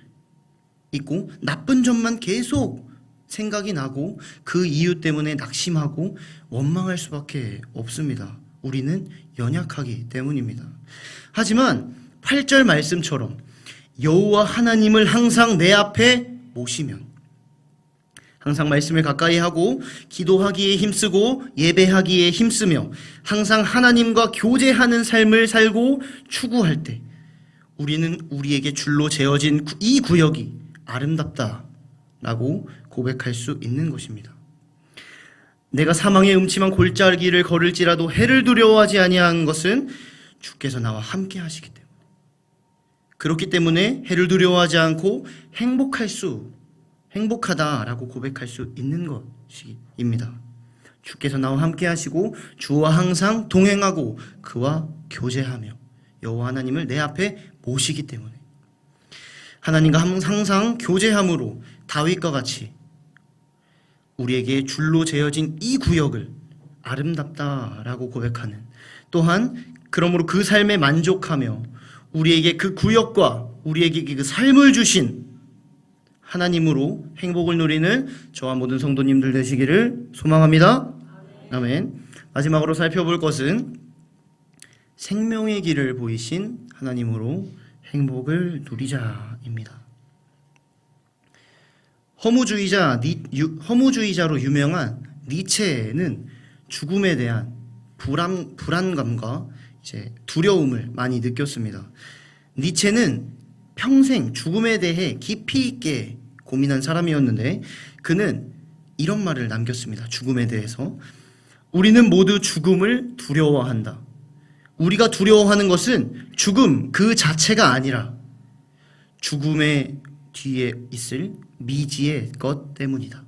Speaker 3: 있고 나쁜 점만 계속 생각이 나고 그 이유 때문에 낙심하고 원망할 수밖에 없습니다. 우리는 연약하기 때문입니다. 하지만 8절 말씀처럼 여호와 하나님을 항상 내 앞에 모시면 항상 말씀을 가까이 하고 기도하기에 힘쓰고 예배하기에 힘쓰며 항상 하나님과 교제하는 삶을 살고 추구할 때 우리는 우리에게 줄로 재어진 이 구역이 아름답다라고 고백할 수 있는 것입니다. 내가 사망의 음침한 골짜기를 걸을지라도 해를 두려워하지 아니한 것은 주께서 나와 함께 하시기 때문에, 그렇기 때문에 해를 두려워하지 않고 행복하다라고 고백할 수 있는 것입니다. 주께서 나와 함께 하시고 주와 항상 동행하고 그와 교제하며 여호와 하나님을 내 앞에 모시기 때문에 하나님과 항상 교제함으로 다윗과 같이 우리에게 줄로 재어진 이 구역을 아름답다라고 고백하는, 또한 그러므로 그 삶에 만족하며 우리에게 그 구역과 우리에게 그 삶을 주신 하나님으로 행복을 누리는 저와 모든 성도님들 되시기를 소망합니다. 아멘. 마지막으로 살펴볼 것은 생명의 길을 보이신 하나님으로 행복을 누리자입니다. 허무주의자로 유명한 니체는 죽음에 대한 불안감과 이제 두려움을 많이 느꼈습니다. 니체는 평생 죽음에 대해 깊이 있게 고민한 사람이었는데 그는 이런 말을 남겼습니다. 죽음에 대해서 우리는 모두 죽음을 두려워한다. 우리가 두려워하는 것은 죽음 그 자체가 아니라 죽음의 뒤에 있을 미지의 것 때문이다.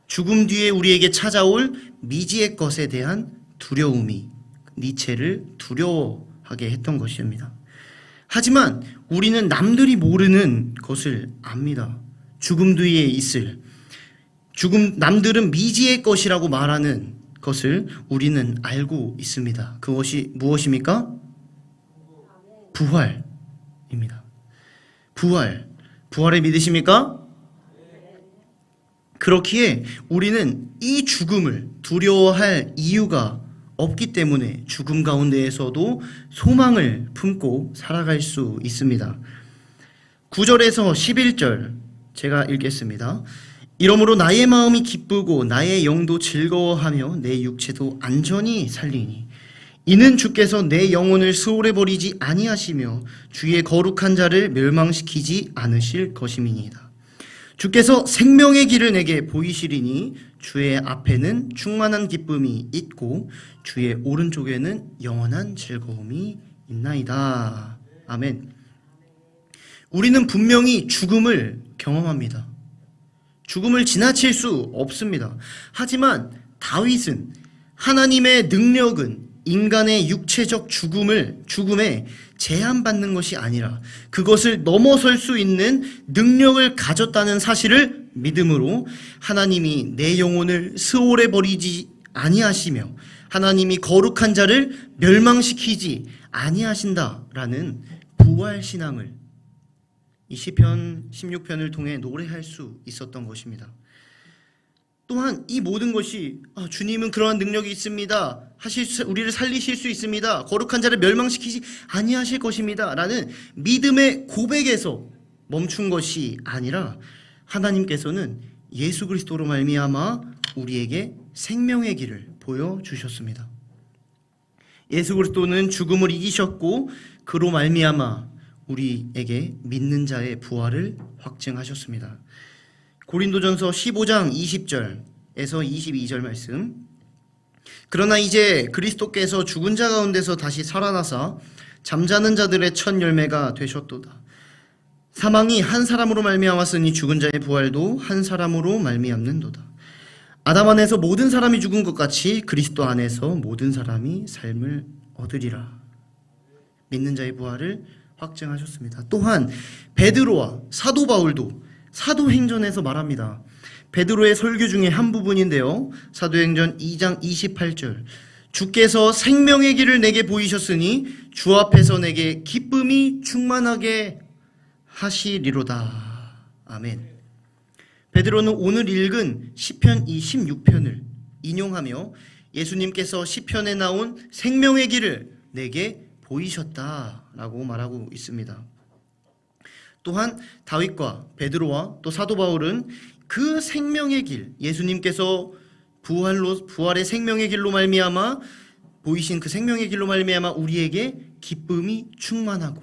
Speaker 3: 죽음 뒤에 우리에게 찾아올 미지의 것에 대한 두려움이 니체를 두려워하게 했던 것입니다. 하지만 우리는 남들이 모르는 것을 압니다. 죽음 뒤에 있을 남들은 미지의 것이라고 말하는 것을 우리는 알고 있습니다. 그것이 무엇입니까? 부활입니다. 부활을 믿으십니까? 그렇기에 우리는 이 죽음을 두려워할 이유가 없기 때문에 죽음 가운데에서도 소망을 품고 살아갈 수 있습니다. 9절에서 11절 제가 읽겠습니다. 이러므로 나의 마음이 기쁘고 나의 영도 즐거워하며 내 육체도 안전히 살리니 이는 주께서 내 영혼을 수월해 버리지 아니하시며 주의 거룩한 자를 멸망시키지 않으실 것임이니이다. 주께서 생명의 길을 내게 보이시리니 주의 앞에는 충만한 기쁨이 있고 주의 오른쪽에는 영원한 즐거움이 있나이다. 아멘. 우리는 분명히 죽음을 경험합니다. 죽음을 지나칠 수 없습니다. 하지만 다윗은 하나님의 능력은 인간의 육체적 죽음에 제한받는 것이 아니라 그것을 넘어설 수 있는 능력을 가졌다는 사실을 믿음으로 하나님이 내 영혼을 수월해 버리지 아니하시며 하나님이 거룩한 자를 멸망시키지 아니하신다라는 부활신앙을 이 시편 16편을 통해 노래할 수 있었던 것입니다. 또한 이 모든 것이 주님은 그러한 능력이 있습니다. 우리를 살리실 수 있습니다. 거룩한 자를 멸망시키지 아니하실 것입니다. 라는 믿음의 고백에서 멈춘 것이 아니라 하나님께서는 예수 그리스도로 말미암아 우리에게 생명의 길을 보여주셨습니다. 예수 그리스도는 죽음을 이기셨고 그로 말미암아 우리에게 믿는 자의 부활을 확증하셨습니다. 고린도전서 15장 20절에서 22절 말씀. 그러나 이제 그리스도께서 죽은 자 가운데서 다시 살아나사 잠자는 자들의 첫 열매가 되셨도다. 사망이 한 사람으로 말미암았으니 죽은 자의 부활도 한 사람으로 말미암는도다. 아담 안에서 모든 사람이 죽은 것 같이 그리스도 안에서 모든 사람이 삶을 얻으리라. 믿는 자의 부활을 확증하셨습니다. 또한 베드로와 사도 바울도 사도행전에서 말합니다. 베드로의 설교 중에 한 부분인데요. 사도행전 2장 28절. 주께서 생명의 길을 내게 보이셨으니 주 앞에서 내게 기쁨이 충만하게 하시리로다. 아멘. 베드로는 오늘 읽은 시편 26편을 인용하며 예수님께서 시편에 나온 생명의 길을 내게 보이셨다라고 말하고 있습니다. 또한 다윗과 베드로와 또 사도 바울은 그 생명의 길, 예수님께서 부활의 생명의 길로 말미암아 보이신 그 생명의 길로 말미암아 우리에게 기쁨이 충만하고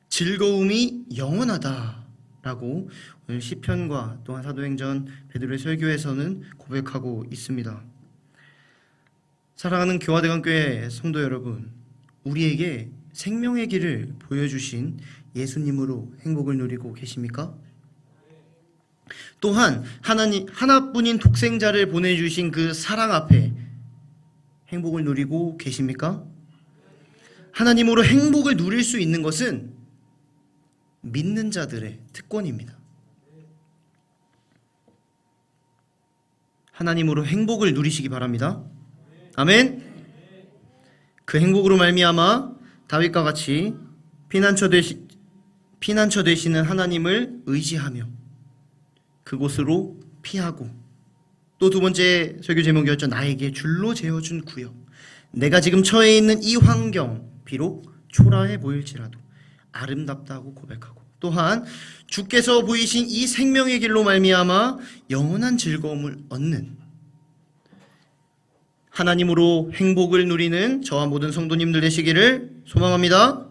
Speaker 3: 즐거움이 영원하다라고 오늘 시편과 또한 사도행전 베드로의 설교에서는 고백하고 있습니다. 사랑하는 교화대강교회 성도 여러분, 우리에게 생명의 길을 보여주신 예수님으로 행복을 누리고 계십니까? 또한 하나뿐인 독생자를 보내주신 그 사랑 앞에 행복을 누리고 계십니까? 하나님으로 행복을 누릴 수 있는 것은 믿는 자들의 특권입니다. 하나님으로 행복을 누리시기 바랍니다. 아멘. 그 행복으로 말미암아 다윗과 같이 피난처 되시는 하나님을 의지하며 그곳으로 피하고 또 두 번째 설교 제목이었죠. 나에게 줄로 재어준 구역. 내가 지금 처해 있는 이 환경, 비록 초라해 보일지라도 아름답다고 고백하고, 또한 주께서 보이신 이 생명의 길로 말미암아 영원한 즐거움을 얻는, 하나님으로 행복을 누리는 저와 모든 성도님들 되시기를 소망합니다.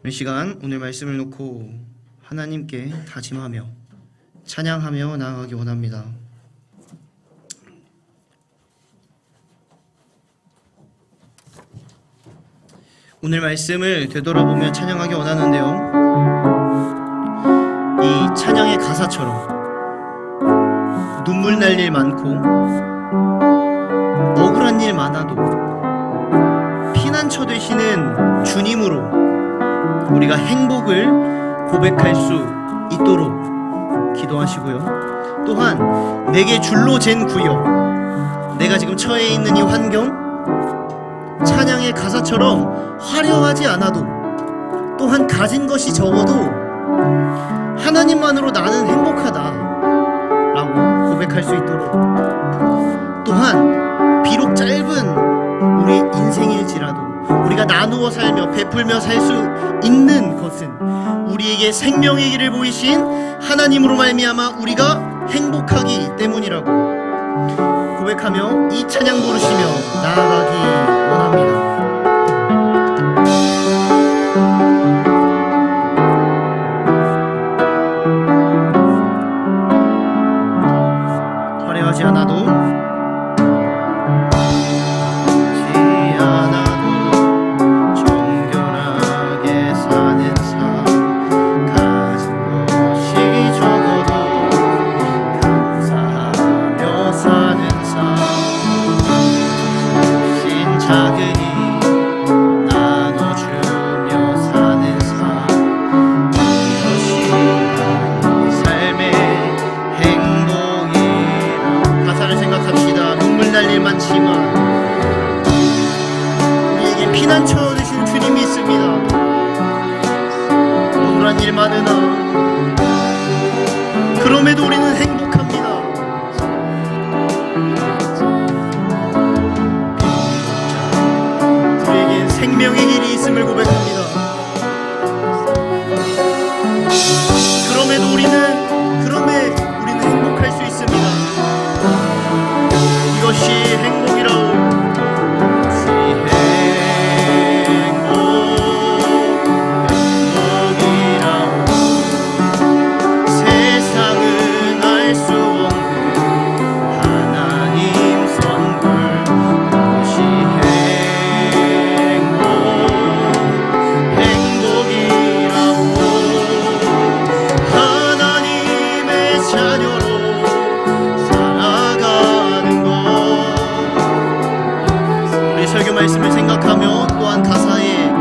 Speaker 3: 이 시간 오늘 말씀을 놓고 하나님께 다짐하며 찬양하며 나아가기 원합니다. 오늘 말씀을 되돌아보며 찬양하기 원하는데요, 이 찬양의 가사처럼 눈물 날 일 많고 억울한 일 많아도 피난처 되시는 주님으로 우리가 행복을 고백할 수 있도록 기도하시고요, 또한 내게 줄로 잰 구역, 내가 지금 처해 있는 이 환경, 찬양의 가사처럼 화려하지 않아도, 또한 가진 것이 적어도 하나님만으로 나는 행복하다 라고 고백할 수 있도록, 또한 비록 짧은 우리의 인생일지라도 우리가 나누어 살며 베풀며 살 수 있는 것은 우리에게 생명의 길을 보이신 하나님으로 말미암아 우리가 행복하기 때문이라고 고백하며 이 찬양 부르시며 나아가기 원합니다. 화려하지 않아도 정결하게 사는 삶, 가진 것이 적어도 감사하며 사는 삶, 신 작으니 나눠주며 사는 삶, 이것이 나의 삶의 행복이라. 가사를 생각합시다. 눈물 날 일 많지만 우리에게 피난처 되신 주님이 있습니다. 억울한 일 많으나 그럼에도 우리는 행복합니다. 우리에겐 생명의 길이 있음을 고백합니다. 그럼에 우리는 행복할 수 있습니다. 이것이 행복이라오. 세상은 알 수 없는 하나님 선물, 그것이 행복이라고. 하나님의 자녀로 살아가는 것. 우리 설교 말씀을 생각하며 또한 가사의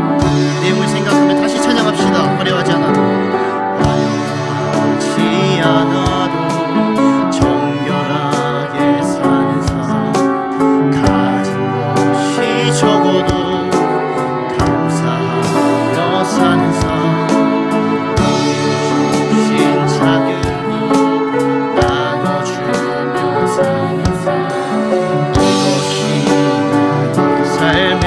Speaker 3: 내용을 생각하며 다시 찬양합시다. 화려하지 않아도 정결하게 사는 삶, 가진 것이 적어도 감사하며 사는 삶, 신 작으니 나눠주며 사는 삶, 이것이 나의 삶의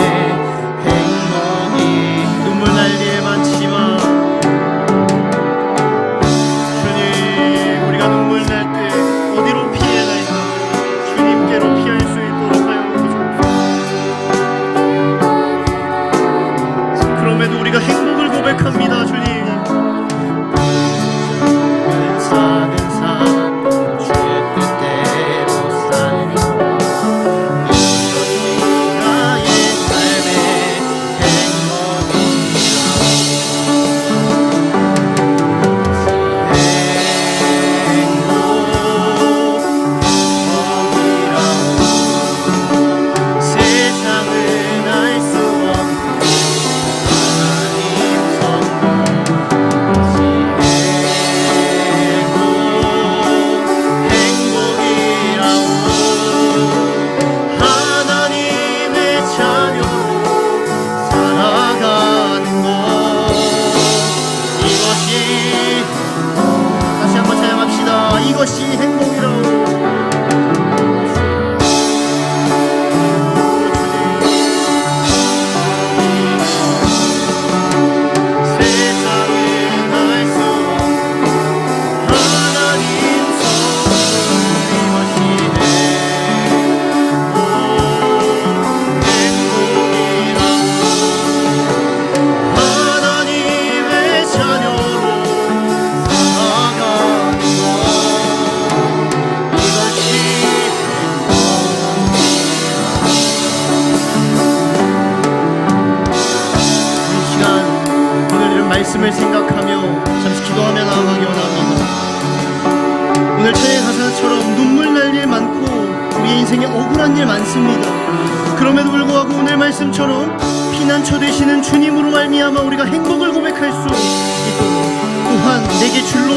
Speaker 3: 그럼에도 불구하고 오늘 말씀처럼 피난처 되시는 주님으로 말미암아 우리가 행복을 고백할 수 있도록, 또한 내게 줄로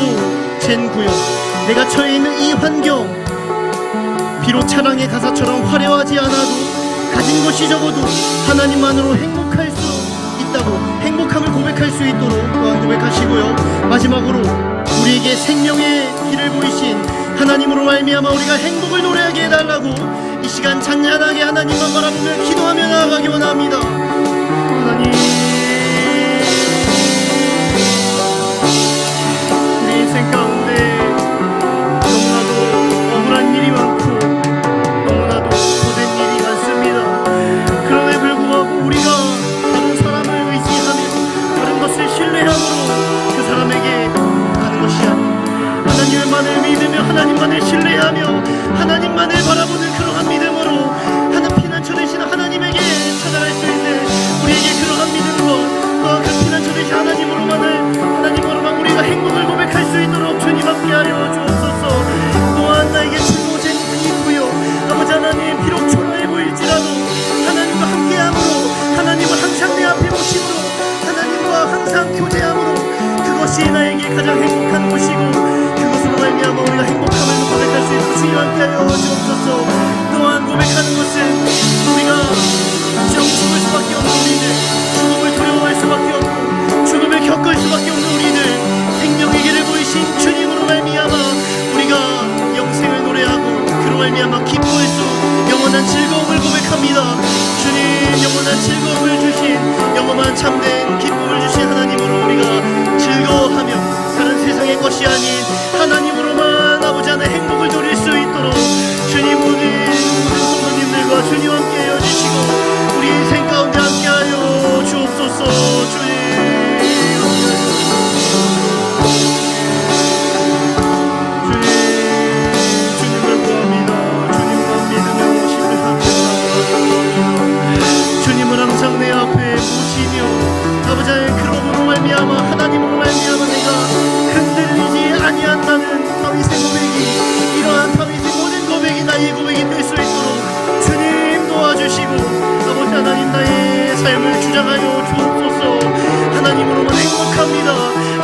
Speaker 3: 잰 구역, 내가 처해 있는 이 환경, 비록 찬양의 가사처럼 화려하지 않아도 가진 것이 적어도 하나님만으로 행복할 수 있다고, 행복함을 고백할 수 있도록 또한 고백하시고요. 마지막으로 우리에게 생명의 길을 보이신 하나님으로 말미암아 우리가 행복을 노래하게 해달라고 이 시간 찬양하게 하나님만 바라보며 기도하며 나아가기 원합니다. 하나님, 우리 인생 가운데 너무나도 억울한 일이 많고 너무나도 고된 일이 많습니다. 그럼에 불구하고 우리가 다른 사람을 의지하며 다른 것을 신뢰함으로 그 사람에게 가는 것이 아니라 하나님만을 믿으며 하나님만을 신뢰하며 하나님만을 바라보는 그러한 믿음으로 하나님 피난처 되시는 하나님에게 찾아갈 수 있는 우리에게 그러한 믿음과 또한 그 피난처 되신 하나님으로만 우리가 행복을 고백할 수 있도록 주님 함께하여 주옵소서. 또한 나에게 줄로진 이 구역, 아버지 하나님, 비록 초라해 보일지라도 하나님과 함께함으로, 하나님을 항상 내 앞에 모심으로, 하나님과 항상 교제함으로 그것이 나에게 가장 행복한 곳이고 그것으로 말미암아 우리가 행복함을 고백할 수 있도록 주님 함께하여 주옵소서. 또한 고백하는 것은 우리가 정 죽을 수밖에 없는 우리들, 죽음을 두려워할 수밖에 없고 죽음을 겪을 수밖에 없는 우리들, 생명의 길을 보이신 주님으로 말미암아 우리가 영생을 노래하고 그로 말미암아 기뻐할 수, 영원한 즐거움을 고백합니다. 주님, 영원한 즐거움을 주신, 영원한 참된 기쁨을 주신 하나님으로 우리가 즐거워하며 다른 세상의 것이 아닌 하나님으로만 아버지 하나의 행복을 누릴 수 있도록 주님 모든 성도님들과 주님 함께하여 주시고 우리 인생 가운데 함께하여 주옵소서. 주님 주님을 구합니다. 주님만 믿으며 신뢰하며 주님을 항상 내 앞에 모시며 아버지 그러므로 말미암아 하나님으로 말미암아 내가 흔들리지 아니한다는 다윗의 고백이, 이러한 다윗의 모든 고백이 나의 고백이 될 수 있도록 주님 도와주시고 아버지 하나님 나의 삶을 주장하여 주옵소서. 하나님으로만 행복합니다.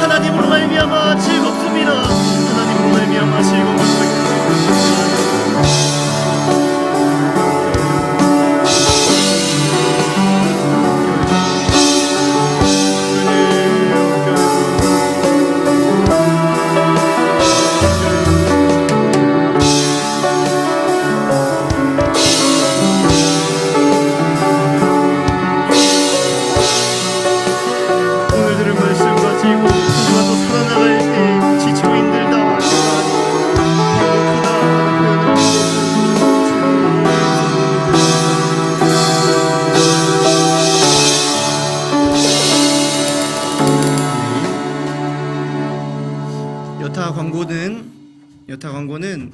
Speaker 3: 하나님으로 말미암아 즐겁습니다. 하나님으로 말미암아 즐거움을 고백합니다. 오늘 들은 말씀 가지고 누가 또 살아나갈 때 지치고 힘들다 배고프다 하는 표현을 여타 광고는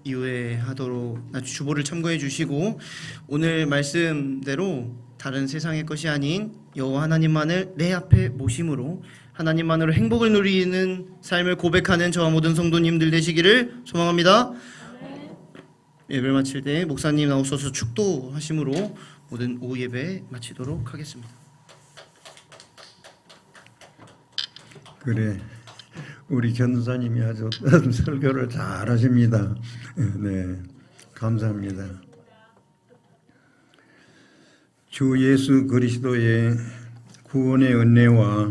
Speaker 3: 이후에 하도록 주보를 참고해 주시고 오늘 말씀대로 다른 세상의 것이 아닌 여호와 하나님만을 내 앞에 모심으로 하나님만으로 행복을 누리는 삶을 고백하는 저와 모든 성도님들 되시기를 소망합니다. 예배를 마칠 때 목사님 나오셔서 축도하심으로 모든 오후 예배 마치도록 하겠습니다.
Speaker 5: 그래, 우리 전도사님이 아주 설교를 잘 하십니다. 네, 감사합니다. 주 예수 그리스도의 구원의 은혜와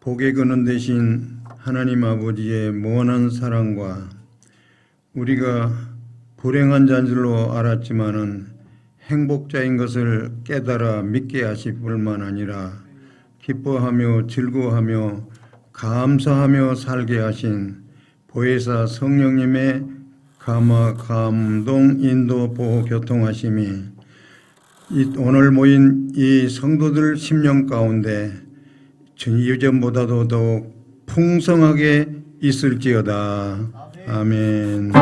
Speaker 5: 복의 근원 되신 하나님 아버지의 무한한 사랑과 우리가 불행한 자인 줄로 알았지만은 행복자인 것을 깨달아 믿게 하실 뿐만 아니라 기뻐하며 즐거워하며 감사하며 살게 하신 보혜사 성령님의 감화, 감동, 인도, 보호, 교통하심이 오늘 모인 이 성도들 심령 가운데 이전보다도 더욱 풍성하게 있을지어다. 아멘.